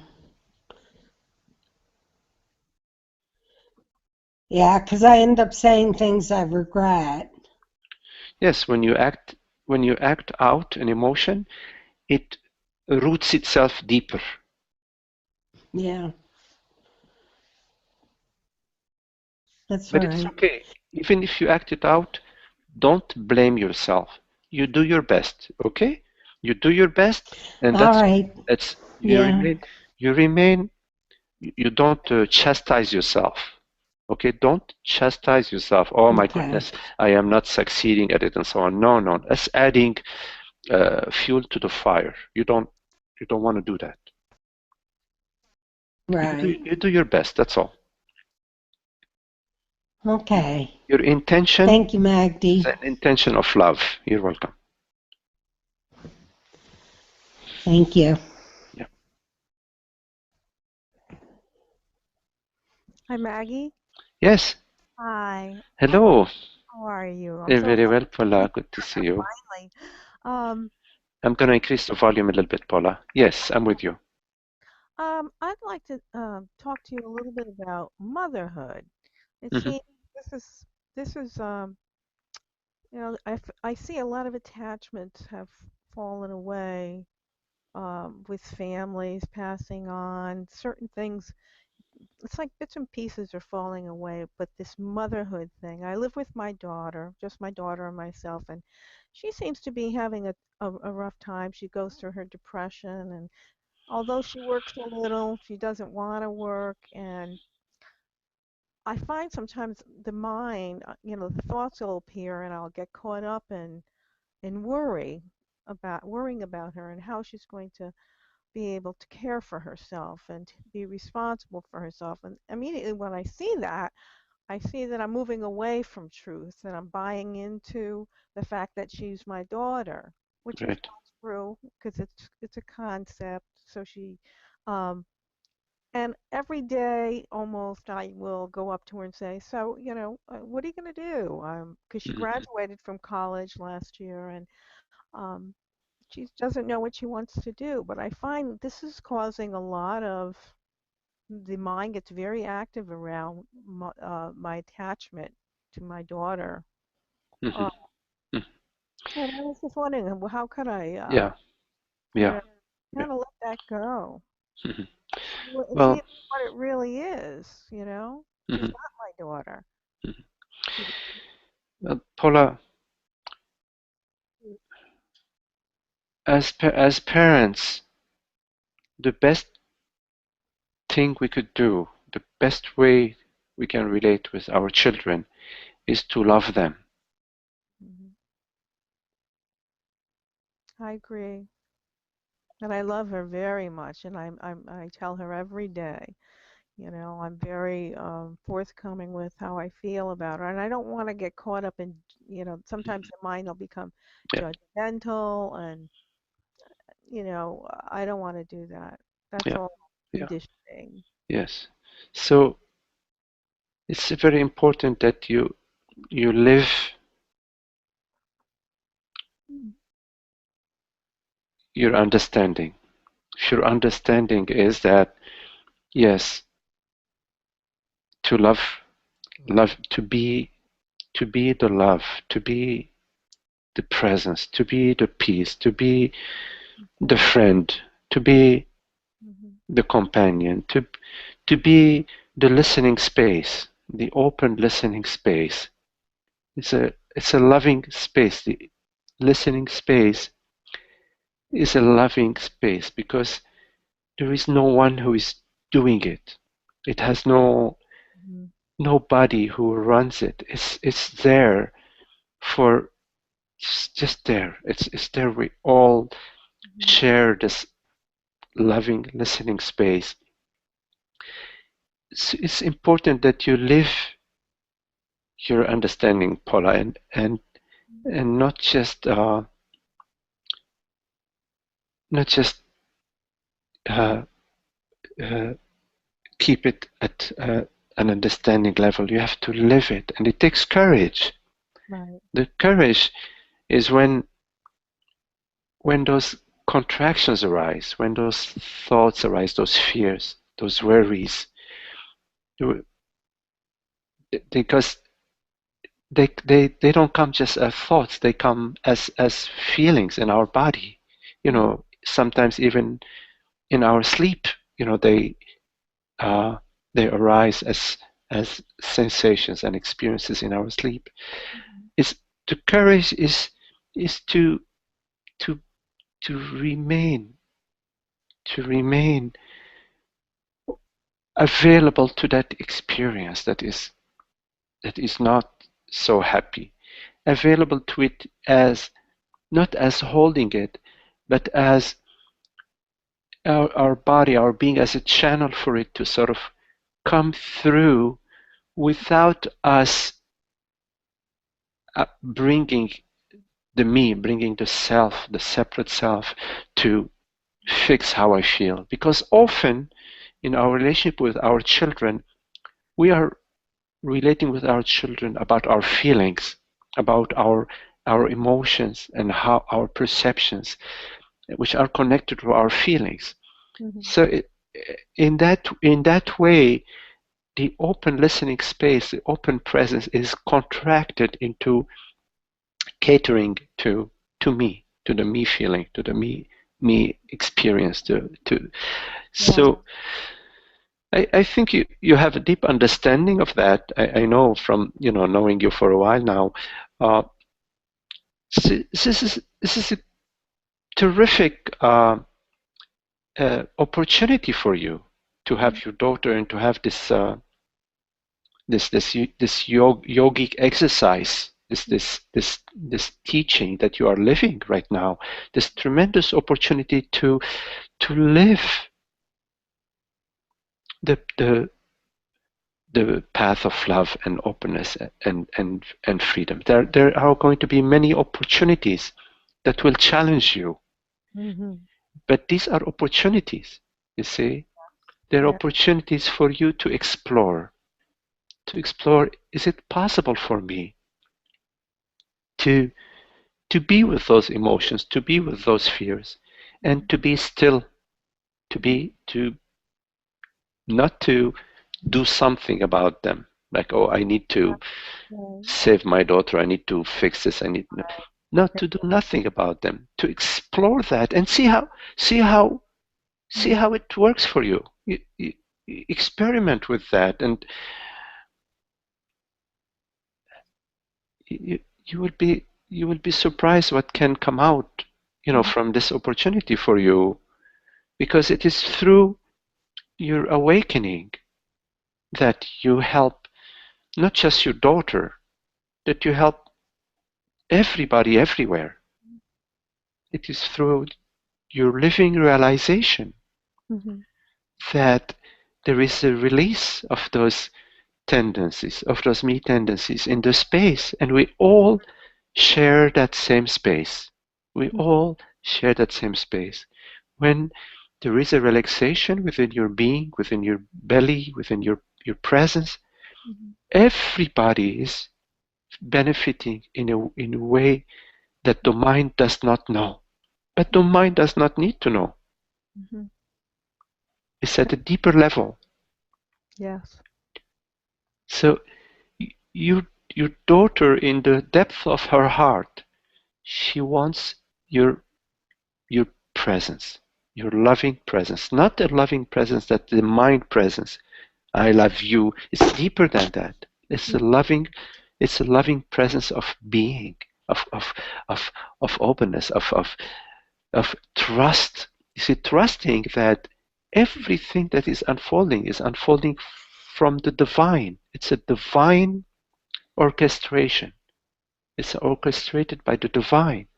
E: Yeah, because I end up saying things I regret.
A: Yes, when you act out an emotion, it roots itself deeper.
E: Yeah. That's
A: But
E: right.
A: it's okay. Even if you act it out, don't blame yourself. You do your best, okay? You do your best, and you don't chastise yourself. Okay, don't chastise yourself. Oh my goodness, I am not succeeding at it, and so on. No, that's adding fuel to the fire. You don't want to do that.
E: Right.
A: You do your best. That's all.
E: Okay.
A: Your intention.
E: Thank you, Magdi.
A: Is an intention of love. You're welcome.
E: Thank you.
A: Yeah.
D: Hi, Maggie.
A: Yes.
D: Hi.
A: Hello.
D: How are you? I'm so
A: Very well,
D: happy
A: Paula. Good to see you.
D: finally. Um,
A: I'm going to increase the volume a little bit, Paula. Yes, I'm with you.
D: I'd like to talk to you a little bit about motherhood. It
A: Hmm.
D: seems this is I see a lot of attachments have fallen away with families passing on. Certain things, it's like bits and pieces are falling away, but this motherhood thing, I live with my daughter, just my daughter and myself, and she seems to be having a rough time. She goes through her depression, and although she works a little, she doesn't want to work, and I find sometimes the mind, the thoughts will appear, and I'll get caught up in worrying about her and how she's going to be able to care for herself and to be responsible for herself. And immediately when I see that I'm moving away from truth and I'm buying into the fact that she's my daughter, which is
A: Right.
D: not true because it's a concept. So um, and every day almost I will go up to her and say, so, what are you going to do? Because she
A: Hmm.
D: graduated from college last year and um, she doesn't know what she wants to do. But I find this is causing a lot of the mind gets very active around my attachment to my daughter.
A: Hmm.
D: Uh, and I was just wondering, how could I,
A: Yeah.
D: you
A: Yeah.
D: know,
A: Yeah.
D: kind of let that go
A: Hmm.
D: and see
A: Well.
D: what it really is. She's
A: Hmm.
D: not my daughter. She,
A: Paula, as parents, the best thing we could do, the best way we can relate with our children is to love them.
D: Mhm. I agree. And I love her very much, and I tell her every day. I'm very forthcoming with how I feel about her, and I don't want to get caught up in, sometimes the mind will become
A: Yeah.
D: judgmental, and I don't want to do that. That's
A: Yeah.
D: all
A: Yeah.
D: conditioning.
A: Yes. So it's very important that you live
D: Mm.
A: your understanding. If your understanding is that yes, to love to be the love, to be the presence, to be the peace, to be the friend, to be
D: Mhm.
A: the companion, to be the listening space, the open listening space. It's a loving space. The listening space is a loving space because there is no one who is doing it. It has
D: Mhm.
A: nobody who runs it. It's there for it's just there. It's there. We all
D: Mhm.
A: share this loving listening space. It's important that you live your understanding, Paula, and not just uh, uh, keep it at an understanding level. You have to live it, and it takes courage.
D: Right.
A: The courage is when those contractions arise, when those thoughts arise, those fears, those worries, because they don't come just as thoughts, they come as feelings in our body.
D: Mhm.
A: Sometimes even in our sleep, uh, they arise as sensations and experiences in our sleep.
D: Mhm.
A: Is the courage is to to remain to remain available to that experience that is not so happy, available to it as not as holding it, but as our body, our being, as a channel for it to sort of come through without us bringing the me, bringing the self, the separate self, to fix how I feel. Because often in our relationship with our children, we are relating with our children about our feelings, about our emotions and how our perceptions, which are connected to our feelings.
D: Mm-hmm.
A: So in that way, the open listening space, the open presence is contracted into catering to me, to the me feeling, to the me experience. So I think you have a deep understanding of that. I know from knowing you for a while now. This is a terrific opportunity for you to have your daughter and to have this yogic exercise, this teaching that you are living right now, this tremendous opportunity to live the path of love and openness and freedom. There are going to be many opportunities that will challenge you,
D: Mm-hmm.
A: but these are opportunities. You see, they're
D: Yeah.
A: opportunities for you to explore. Is it possible for me to be with those emotions, to be with those fears, and to be still, to not to do something about them, like, oh, I need to
D: Right.
A: save my daughter, I need to fix this, I need not to do nothing about them, to explore that and see how it works for you. You experiment with that, and you, you will be surprised what can come out, from this opportunity for you, because it is through your awakening that you help not just your daughter, that you help everybody everywhere. It is through your living realization
D: Mm-hmm.
A: that there is a release of those tendencies, of those me tendencies in the space, and we all share that same space. We all share that same space. When there is a relaxation within your being, within your belly, within your presence,
D: Mm-hmm.
A: everybody is benefiting in a way that the mind does not know. But the mind does not need to know.
D: Mm-hmm.
A: It's at a deeper level.
D: Yes.
A: So you, your daughter, in the depth of her heart, she wants your your presence, your loving presence, not the loving presence that the mind presence. I love you. It's deeper than that. It's a loving presence of being, of of of of openness, of trust. You see, trusting that everything that is unfolding from the divine. It's a divine orchestration. It's orchestrated by the divine.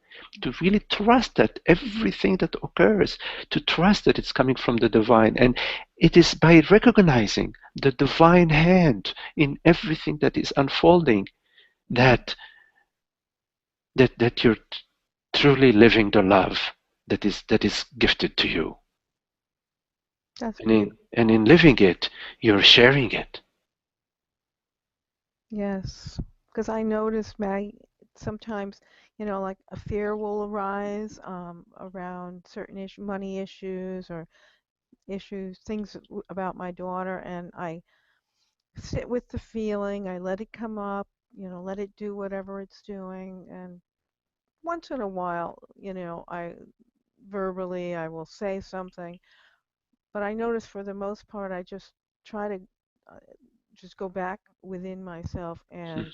A: To really trust that everything that occurs, to trust that it's coming from the divine. And it is by recognizing the divine hand in everything that is unfolding that you're truly living the love that is gifted to you.
D: That's
A: And
D: beautiful.
A: in living it, you're sharing it.
D: Yes. Because I notice, Maggie, sometimes, like a fear will arise around certain money issues or issues, things about my daughter, and I sit with the feeling, I let it come up, let it do whatever it's doing, and once in a while, I will say something, but I notice for the most part, I just try to uh, just go back within myself and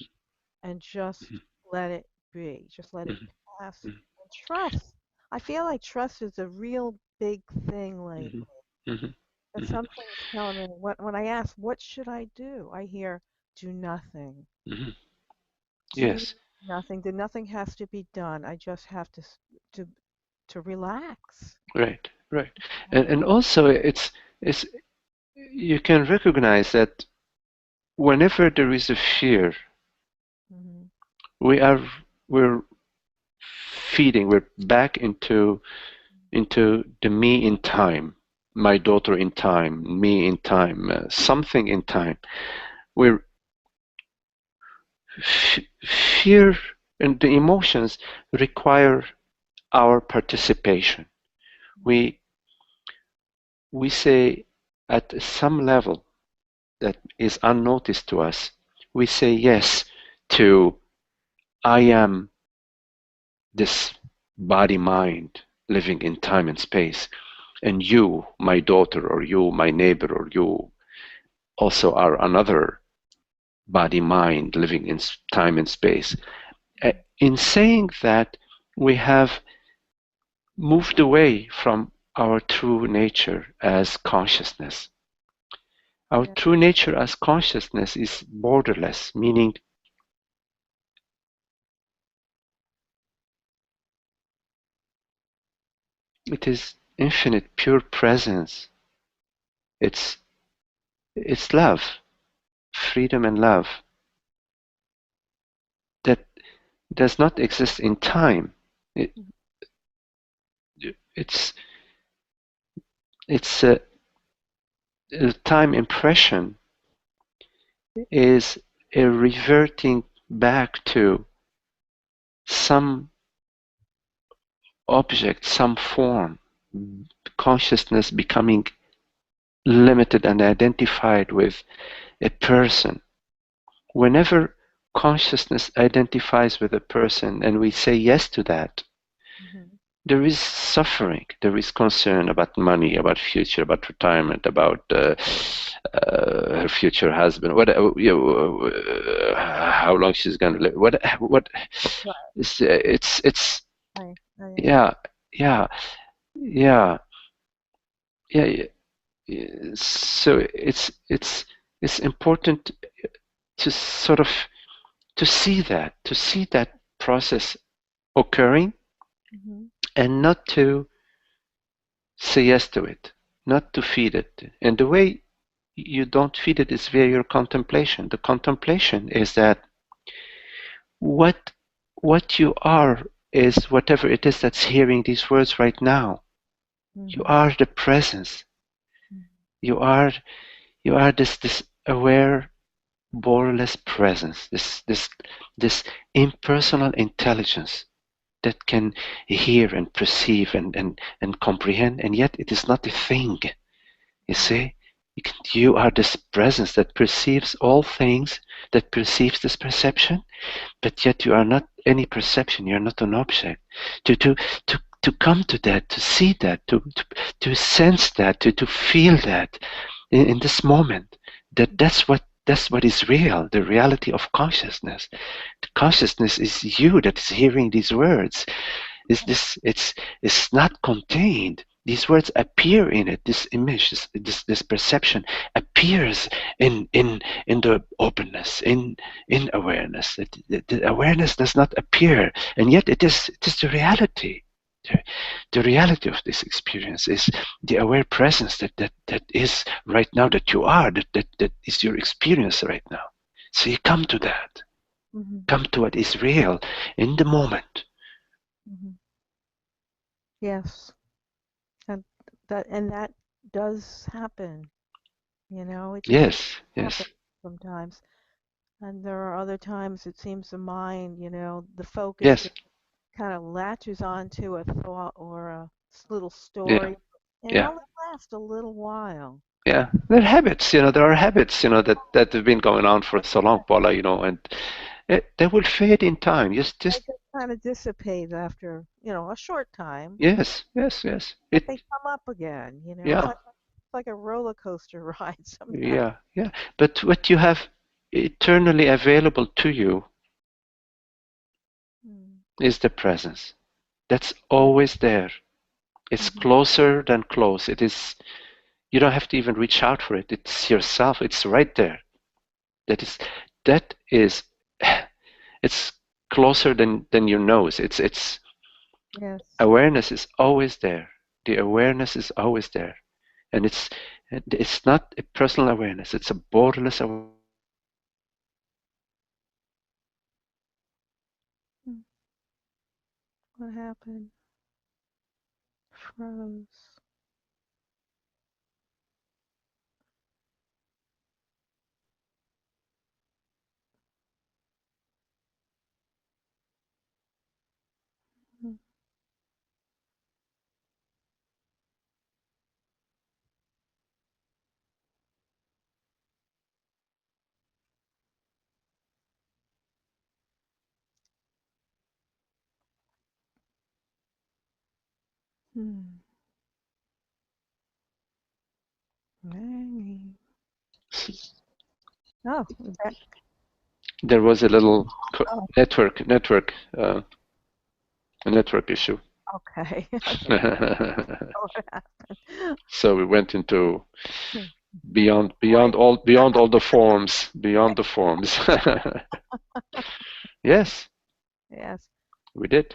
D: just let it be, just let it
A: Mhm,
D: pass,
A: mhm,
D: and trust. I feel like trust is a real big thing lately.
A: mhm, mhm,
D: But
A: mhm,
D: something's telling me when I ask, what should I do? I hear, do nothing.
A: mhm.
D: Do
A: Yes,
D: nothing. The nothing has to be done. I just have to to relax.
A: right, right. And also it's you can recognize that whenever there is a fear,
D: Mm-hmm.
A: we are we're we're back into into the me in time, my daughter in time, me in time, something in time, where fear and the emotions require our participation. We say at some level that is unnoticed to us, we say yes to I am this body mind living in time and space, and you, my daughter, or you, my neighbor, or you also are another body mind living in time and space. In saying that, we have moved away from our true nature as consciousness. Our
D: Yeah.
A: true nature as consciousness is borderless, meaning it is infinite, pure presence. It's love, freedom and love that does not exist in time. It, it's a time impression is a reverting back to some object, some form, consciousness becoming limited and identified with a person. Whenever consciousness identifies with a person and we say yes to that, there is suffering, there is concern about money, about future, about retirement, about her future husband, what how long she's going to live, what it's
D: I,
A: yeah yeah yeah yeah. So it's important to sort of to see that process occurring and not to say yes to it, not to feed it. And the way you don't feed it is via your contemplation. The contemplation is that what you are is whatever it is that's hearing these words right now. You are the presence. You are this aware, borderless presence, this impersonal intelligence that can hear and perceive and comprehend, and yet it is not a thing. You see, you are this presence that perceives all things, that perceives this perception, but yet you are not any perception. You're not an object. To come to that, to see that, to sense that, to feel that in this moment, that's what is real. The reality of consciousness. The consciousness is you that is hearing these words. Is this? It's not contained. These words appear in it. This image, this perception appears in the openness, in awareness. The awareness does not appear, and yet it is the reality. The reality of this experience is the aware presence that is right now, that you are, that is your experience right now. So you come to that, come to what is real in the moment.
D: Yes, and that does happen. It just
A: Yes, yes,
D: happens sometimes. And there are other times it seems the mind, the focus
A: yes,
D: just kind of latches onto a thought or a little
A: yeah,
D: story, and it
A: yeah.
D: only lasts a little while.
A: Yeah, they're habits, there are habits, that have been going on for so long, Paula, and they will fade in time.
D: They
A: Just
D: just kind of dissipate after, a short time,
A: yes, yes, yes.
D: but they come up again. It's
A: Yeah,
D: like a roller coaster ride sometimes.
A: yeah, yeah. But what you have eternally available to you
D: Mm.
A: is the presence. That's always there. It's
D: Mm-hmm.
A: closer than close. It is, you don't have to even reach out for it. It's yourself. It's right there. That is, that is, it's closer than your nose. It's
D: Yes.
A: awareness is always there. The awareness is always there, and it's not a personal awareness. It's a borderless awareness.
D: Mm. What happened? froze. Hmm. Hmm. Hanging. Oh, that,
A: There was a little
D: oh,
A: network issue.
D: okay. I was like, what happened?
A: So we went into
D: Hmm.
A: beyond all the forms, beyond the forms. Yes,
D: Yes,
A: we did.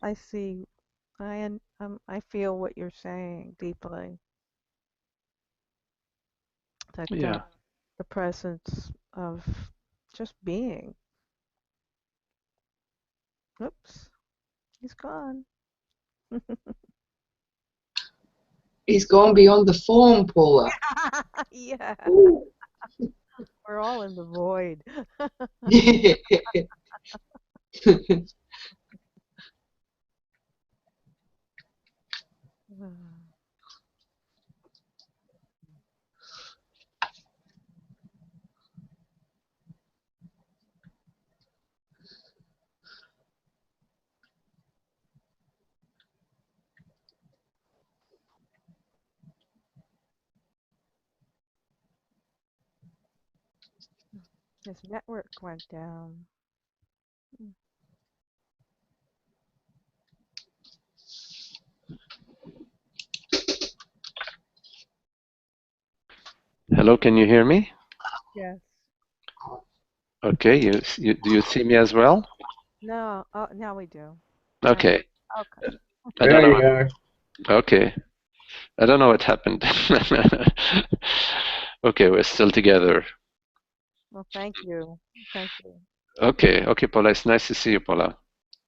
D: I see. I feel what you're saying deeply. That
A: Yeah.
D: the presence of just being. Oops, he's gone.
C: He's gone beyond the form, Paula.
D: Yeah,
C: Ooh.
D: we're all in the void. His network went down.
A: Hello, can you hear me?
D: Yes.
A: Okay, do you see me as well?
D: No. Oh, now we do. Now.
A: Okay.
D: Okay.
A: I don't know
B: There you
A: what,
B: are.
A: okay. I don't know what happened. Okay, we're still together.
D: Well, thank you. Thank you.
A: Okay, okay, Paula, it's nice to see you, Paula.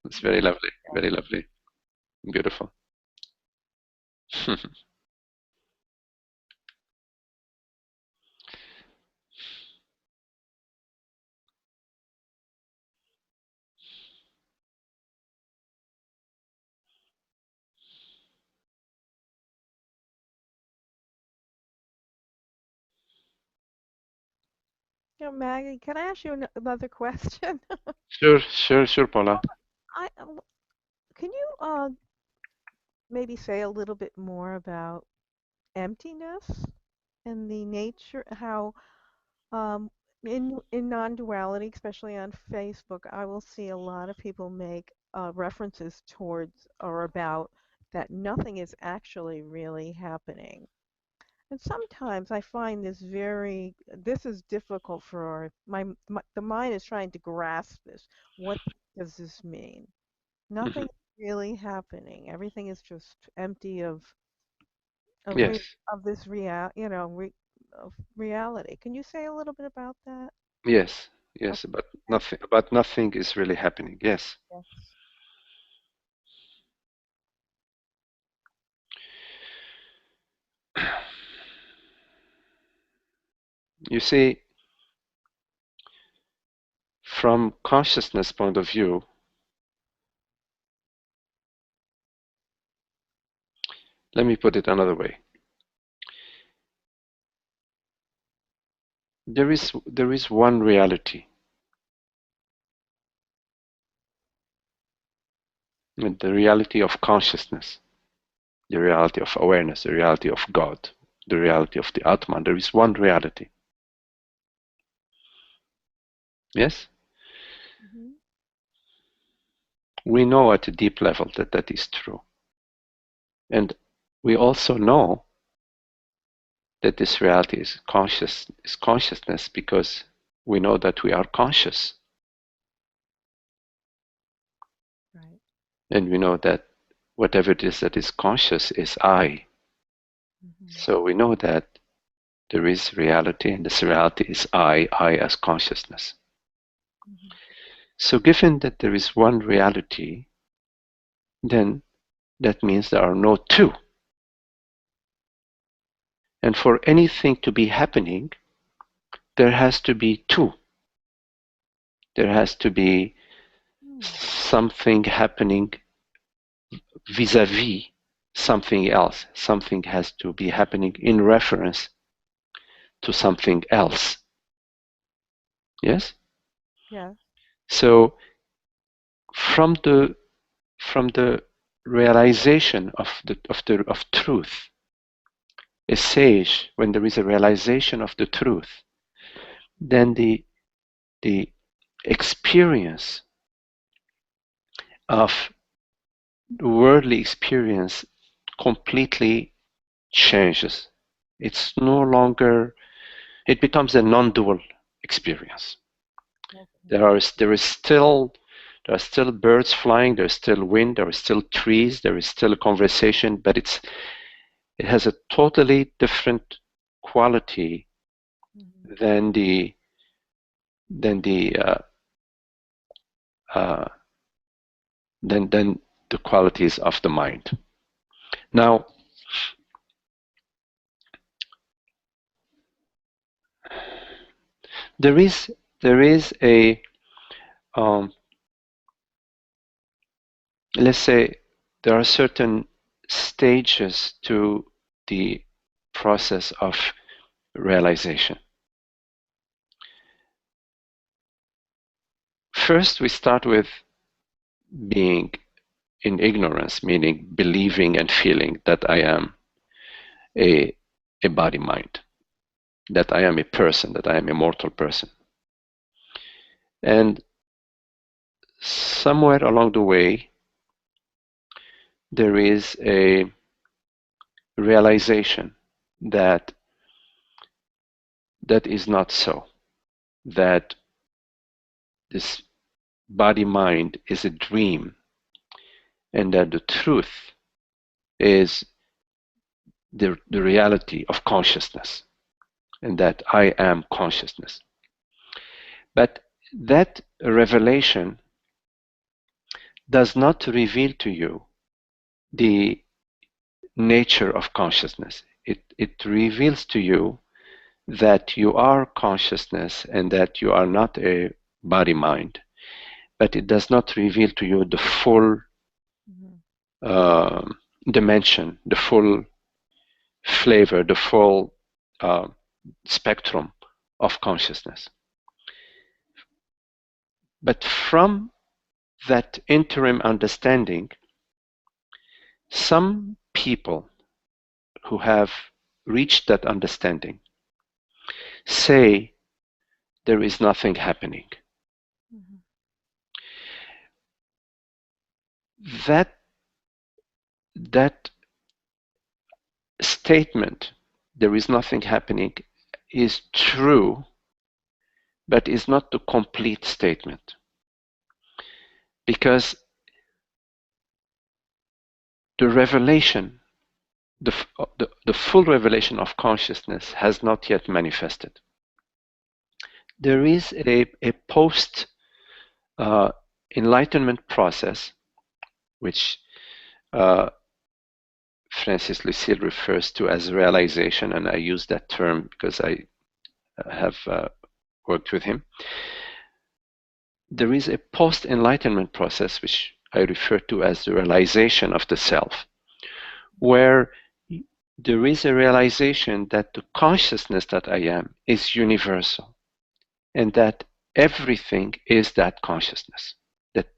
A: It's very
D: Yeah.
A: lovely, very lovely, beautiful.
D: Maggie, can I ask you another question?
A: Sure, sure, sure, Paula.
D: I can you maybe say a little bit more about emptiness and the nature, how um, in non-duality, especially on Facebook, I will see a lot of people make references towards or about that nothing is actually really happening. And sometimes I find this is difficult for the mind is trying to grasp this. What does this mean?
A: Mhm.
D: Nothing is really happening. Everything is just empty of
A: Yes,
D: re, of this of reality. Can you say a little bit about that?
A: yes, yes,
D: Okay,
A: but nothing is really happening. Yes.
D: yes.
A: You see, from consciousness point of view, let me put it another way. There is one reality, and the reality of consciousness, the reality of awareness, the reality of God, the reality of the Atman. There is one reality. Yes?
D: Hmm.
A: We know at a deep level that that is true. And we also know that this reality is consciousness because we know that we are conscious.
D: Right.
A: And we know that whatever it is that is conscious is I.
D: Hmm.
A: So we know that there is reality, and this reality is I as consciousness.
D: Hmm.
A: So given that there is one reality, then that means there are no two. And for anything to be happening, there has to be two. There has to be something happening vis-a-vis something else. Something has to be happening in reference to something else. Yes?
D: Yes.
A: So from the realization of truth, a sage, when there is a realization of the truth, then the experience of worldly experience completely changes. It's no longer, it becomes a non-dual experience.
D: Okay.
A: There are still birds flying, there's still wind, there are still trees, there is still a conversation, but it has a totally different quality than the uh, than the qualities of the mind. Now, there is a let's say there are certain stages to the process of realization. First, we start with being in ignorance, meaning believing and feeling that I am a body mind, that I am a person, that I am a mortal person. And somewhere along the way, there is a realization that that is not so, that this body mind is a dream, and that the truth is the reality of consciousness, and that I am consciousness. But that revelation does not reveal to you the nature of consciousness. It reveals to you that you are consciousness and that you are not a body mind, but it does not reveal to you the full dimension, the full flavor, the full spectrum of consciousness. But from that interim understanding, some people who have reached that understanding say there is nothing happening. That statement, there is nothing happening, is true, but is not the complete statement. Because the revelation, the full revelation of consciousness has not yet manifested. There is a post enlightenment process, which Francis Lucille refers to as realization, and I use that term because I have worked with him. There is a post-enlightenment process, which I refer to as the realization of the self, where there is a realization that the consciousness that I am is universal, and that everything is that consciousness, that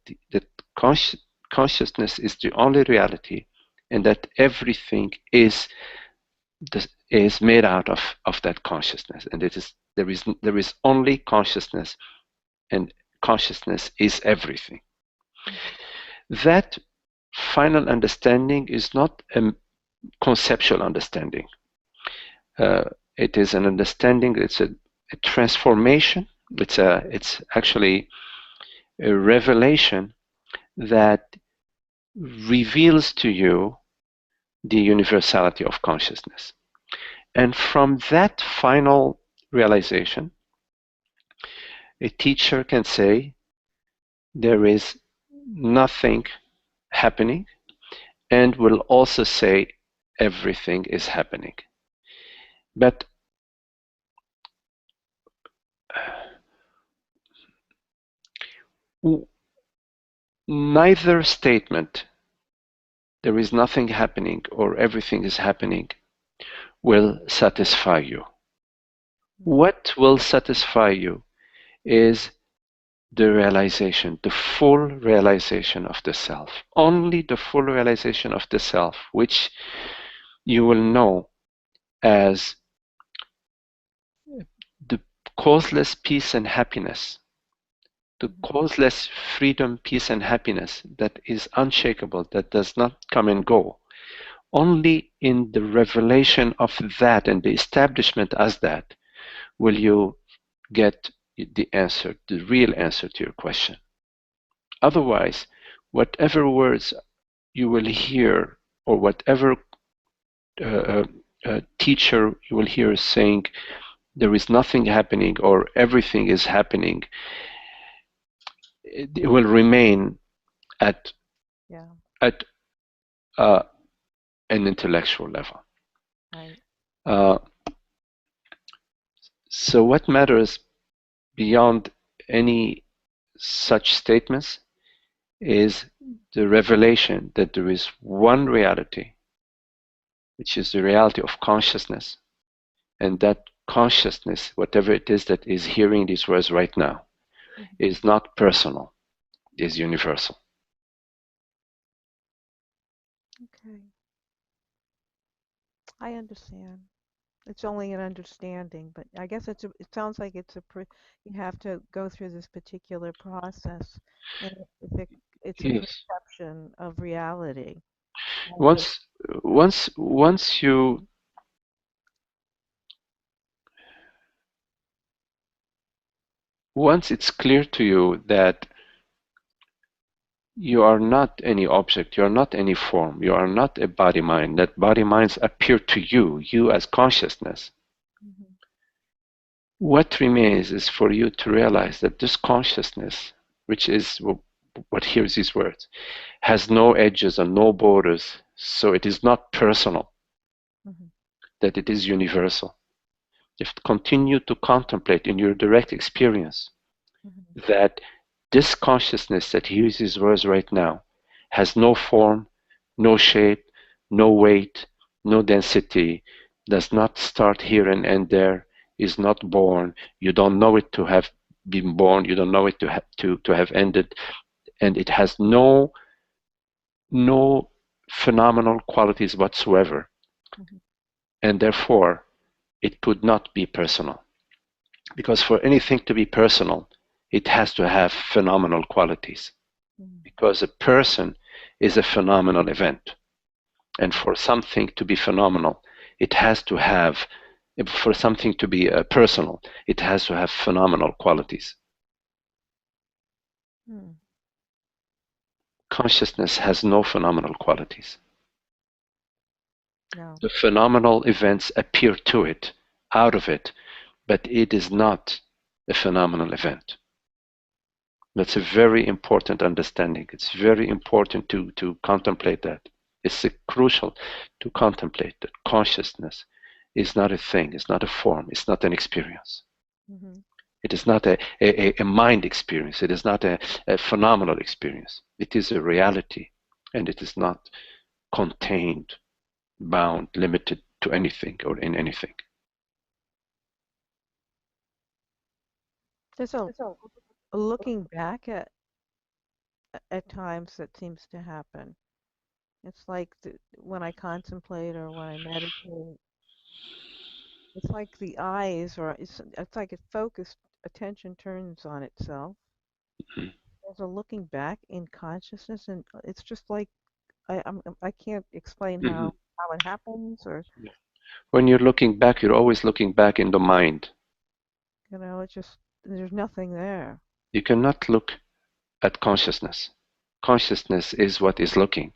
A: consciousness is the only reality, and that everything is made out of that consciousness, and there is only consciousness, and consciousness is everything. That final understanding is not a conceptual understanding. It is an understanding. It's a transformation. It's actually a revelation that reveals to you the universality of consciousness. And from that final realization, a teacher can say there is nothing happening, and will also say everything is happening. But neither statement, there is nothing happening or everything is happening, will satisfy you. What will satisfy you is the realization, the full realization of the self. Only the full realization of the self, which you will know as the causeless peace and happiness, the causeless freedom, peace, and happiness that is unshakable, that does not come and go. Only in the revelation of that and the establishment as that will you get the answer, the real answer to your question. Otherwise, whatever words you will hear or whatever teacher you will hear saying there is nothing happening or everything is happening, it will remain at at an intellectual level.
D: Right.
A: So what matters beyond any such statements is the revelation that there is one reality, which is the reality of consciousness, and that consciousness, whatever it is that is hearing these words right now, is not personal, is universal.
D: Okay. I understand. It's only an understanding, but I guess it sounds like you have to go through this particular process, and it's a
A: Yes.
D: perception of reality.
A: Once it's clear to you that you are not any object, you are not any form, you are not a body mind, that body minds appear to you as consciousness. What remains is for you to realize that this consciousness, which is what hears these words, has no edges and no borders, so it is not personal, that it is universal. You have to continue to contemplate in your direct experience that this consciousness that hears these words right now has no form, no shape, no weight, no density, does not start here and end there, is not born. You don't know it to have been born, you don't know it to have ended, and it has no phenomenal qualities whatsoever. And therefore, it could not be personal. Because for anything to be personal, it has to have phenomenal qualities. Because a person is a phenomenal event. And for something to be phenomenal, it has to have, for something to be personal, it has to have phenomenal qualities. Consciousness has no phenomenal qualities.
D: No.
A: The phenomenal events appear to it, out of it, but it is not a phenomenal event. That's a very important understanding. It's very important to contemplate that. It's crucial to contemplate that consciousness is not a thing, it's not a form, it's not an experience. It is not a mind experience, it is not a phenomenal experience. It is a reality, and it is not contained, bound, limited to anything or in anything.
D: There's a looking back at times that seems to happen. It's like when I contemplate or when I meditate, it's like the eyes, or it's like a focused attention turns on itself. There's a looking back in consciousness, and it's just like I can't explain how it happens, or
A: when you're looking back, you're always looking back in the mind.
D: it's just there's nothing there.
A: You cannot look at consciousness. Consciousness is what is looking.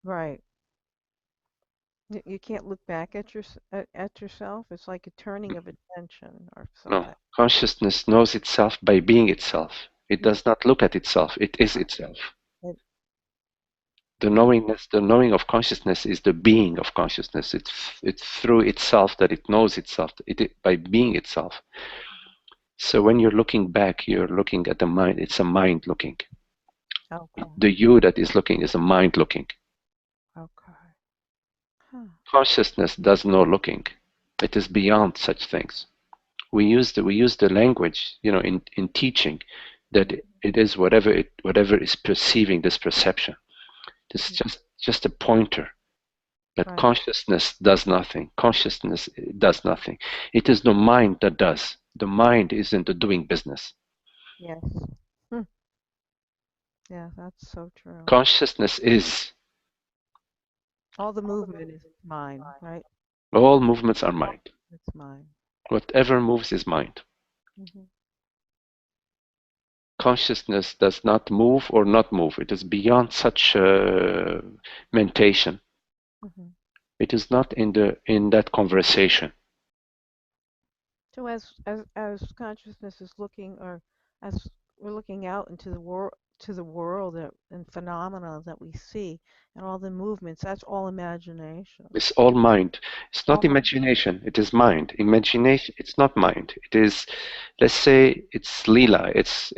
D: Right. You can't look back at yourself. It's like a turning of attention or something.
A: No, consciousness knows itself by being itself. It does not look at itself. It is itself. The knowingness, the knowing of consciousness is the being of consciousness. It's through itself that it knows itself, by being itself. So when you're looking back, you're looking at the mind. It's a mind looking.
D: Okay.
A: The you that is looking is a mind looking.
D: Okay. Huh.
A: Consciousness does no looking. It is beyond such things. We use the language, in teaching, that it is whatever is perceiving this perception. It's just a pointer. But
D: Right.
A: consciousness does nothing. Consciousness does nothing. It is the mind that does. The mind is into doing business.
D: Yes. Yeah, that's so true.
A: Consciousness is.
D: All the movement is mine, right?
A: All movements are mind.
D: It's mine.
A: Whatever moves is mind.
D: Hmm.
A: Consciousness does not move or not move. It is beyond such mentation.
D: Hmm.
A: It is not in that conversation.
D: So as consciousness is looking, or as we're looking out into the world and phenomena that we see, and all the movements, that's all imagination.
A: It's all mind. It's not
D: All mind.
A: imagination. It is mind. Imagination. It's not mind. It is, let's say, it's lila. It's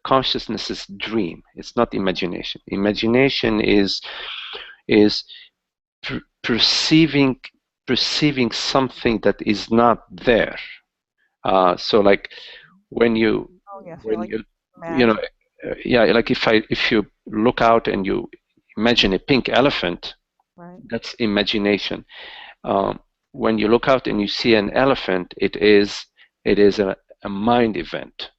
A: consciousness's dream. It's not imagination. Imagination is perceiving something that is not there. So like when you
D: Oh yes, I
A: when
D: like
A: you know
D: imagine.
A: yeah, like if you look out and you imagine a pink elephant,
D: Right.
A: that's imagination. Um, when you look out and you see an elephant, it is a mind event.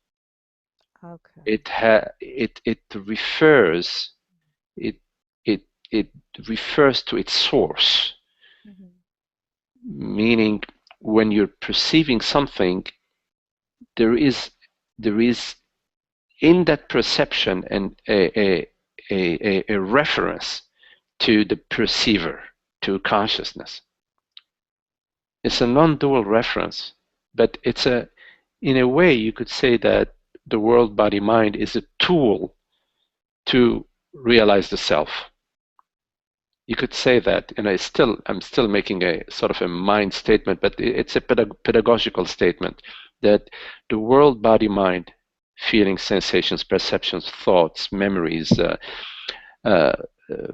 D: Okay.
A: It refers it it it refers to its source,
D: Hmm.
A: meaning when you're perceiving something, there is in that perception and a reference to the perceiver, to consciousness. It's a non-dual reference, but in a way, you could say that the world, body, mind is a tool to realize the self. You could say that, and I'm still making a sort of a mind statement, but it's a pedagogical statement that the world, body, mind, feelings, sensations, perceptions, thoughts, memories, uh,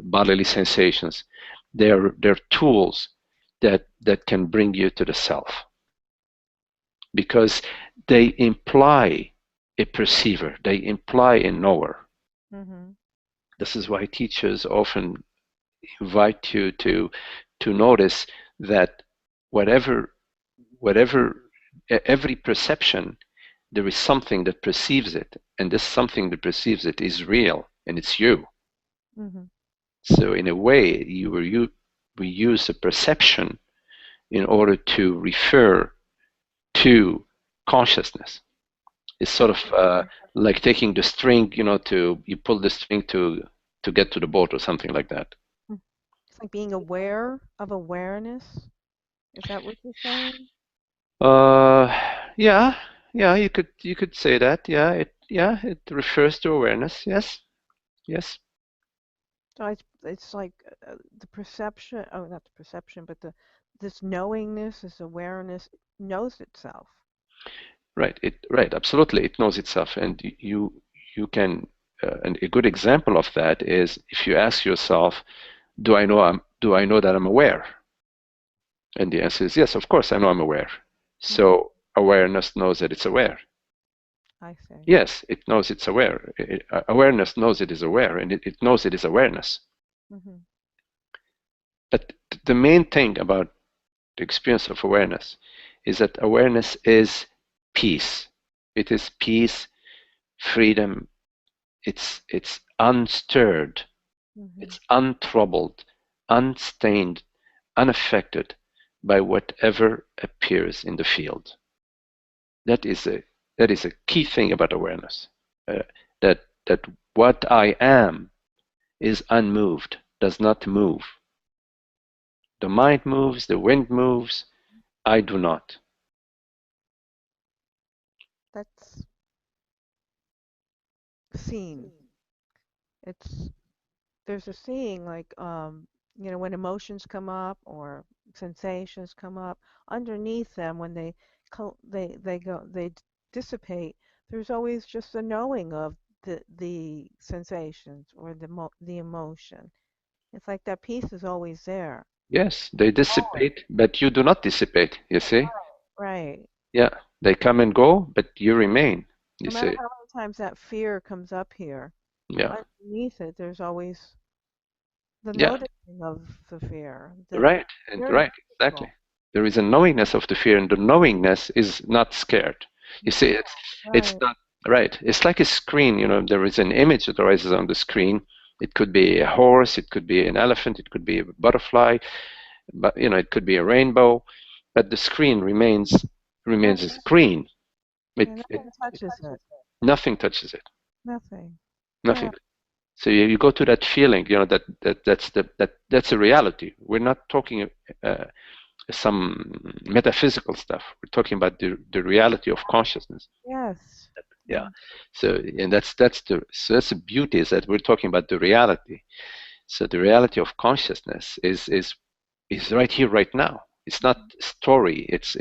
A: bodily sensations, they're tools that can bring you to the self, because they imply a perceiver, they imply a knower.
D: Hmm.
A: This is why teachers often invite you to notice that whatever whatever every perception, there is something that perceives it, and this something that perceives it is real, and it's you.
D: Hmm.
A: So in a way, we use a perception in order to refer to consciousness. It's sort of like taking the string, to you pull the string to get to the boat or something like that.
D: It's like being aware of awareness. Is that what you're saying?
A: Uh, yeah, yeah, you could say that. Yeah, it refers to awareness. Yes, yes.
D: So it's like the perception. Oh, not the perception, but this knowingness, this awareness knows itself.
A: Right. Right. Absolutely. It knows itself, and you can. And a good example of that is if you ask yourself, do I know that I'm aware? And the answer is yes. Of course, I know I'm aware.
D: Hmm.
A: So awareness knows that it's aware.
D: I see.
A: Yes, it knows it's aware. Awareness knows it is aware, and it knows it is awareness.
D: Hmm.
A: But the main thing about the experience of awareness is that awareness is peace. It is peace, freedom. It's unstirred.
D: Hmm.
A: It's untroubled, unstained, unaffected by whatever appears in the field. That is a key thing about awareness. Uh, that what I am is unmoved, does not move. The mind moves, the wind moves. I do not.
D: That's seen. It's there's a saying like, you know, when emotions come up or sensations come up, underneath them, when they dissipate, there's always just a knowing of the sensations or the emotion. It's like that piece is always there.
A: Yes, they dissipate, but you do not dissipate, you see?
D: Right.
A: Yeah, they come and go, but you remain, you
D: No matter
A: see?
D: how many times that fear comes up here,
A: Yeah,
D: underneath it, there's always the
A: yeah,
D: noticing of the fear. The
A: right, and
D: very
A: right, exactly.
D: difficult.
A: There is a knowingness of the fear, and the knowingness is not scared. You see, it's
D: Right.
A: not right. It's like a screen, you know, there is an image that arises on the screen. It could be a horse, it could be an elephant, it could be a butterfly, but you know, it could be a rainbow, but the screen remains
D: Right.
A: a screen.
D: Yeah,
A: It
D: nothing touches it.
A: nothing touches it.
D: Nothing. Yeah.
A: Nothing. So you go to that feeling, you know, that's a reality. We're not talking uh, some metaphysical stuff. We're talking about the reality of consciousness.
D: Yes.
A: Yeah.
D: Yeah.
A: So and that's the beauty, is that we're talking about the reality. So the reality of consciousness is right here, right now. It's not story. It's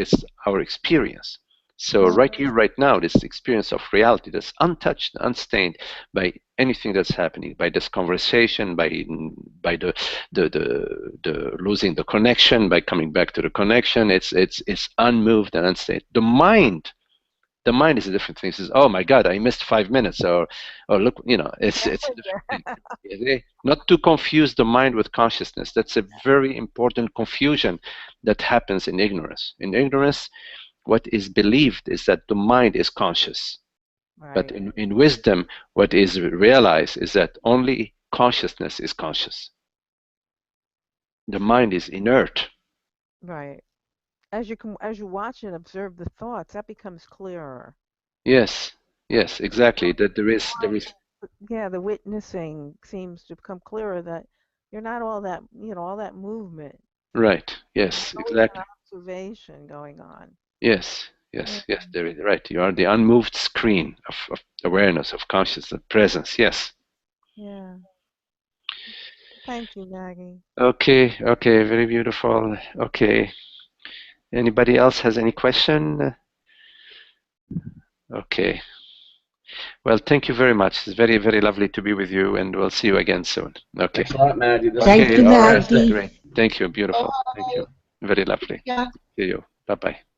A: our experience. So
D: Right.
A: right here, right now, this experience of reality that's untouched, unstained by anything that's happening, by this conversation, by the losing the connection, by coming back to the connection. It's unmoved and unstained. The mind is a different thing. It says, "Oh my God, I missed 5 minutes," or look, you know, it's a different thing. Not to confuse the mind with consciousness. That's a very important confusion that happens in ignorance. In ignorance, what is believed is that the mind is conscious, but
D: Right.
A: in wisdom, what is realized is that only consciousness is conscious. The mind is inert.
D: Right. As you watch and observe the thoughts, that becomes clearer.
A: Yes, yes, exactly. That there is
D: Yeah, the witnessing seems to become clearer that you're not all that, all that movement.
A: right.
D: There's
A: Yes,
D: always an
A: exactly.
D: observation going on.
A: Yes,
D: Yeah.
A: yes, yes, there is, right. You are the unmoved screen of awareness, of consciousness, presence. Yes.
D: Yeah. Thank you, Maggie.
A: Okay, okay, very beautiful. Okay. Anybody else has any question? Okay. Well, thank you very much. It's very, very lovely to be with you, and we'll see you again soon. Okay.
B: Thanks a lot, Maggie. This was
E: Thank
A: Okay,
E: you,
A: all right.
B: fantastic.
E: Maggie.
A: Great. Thank you. Beautiful. Thank you. Very lovely.
C: Yeah.
A: See you. Bye-bye.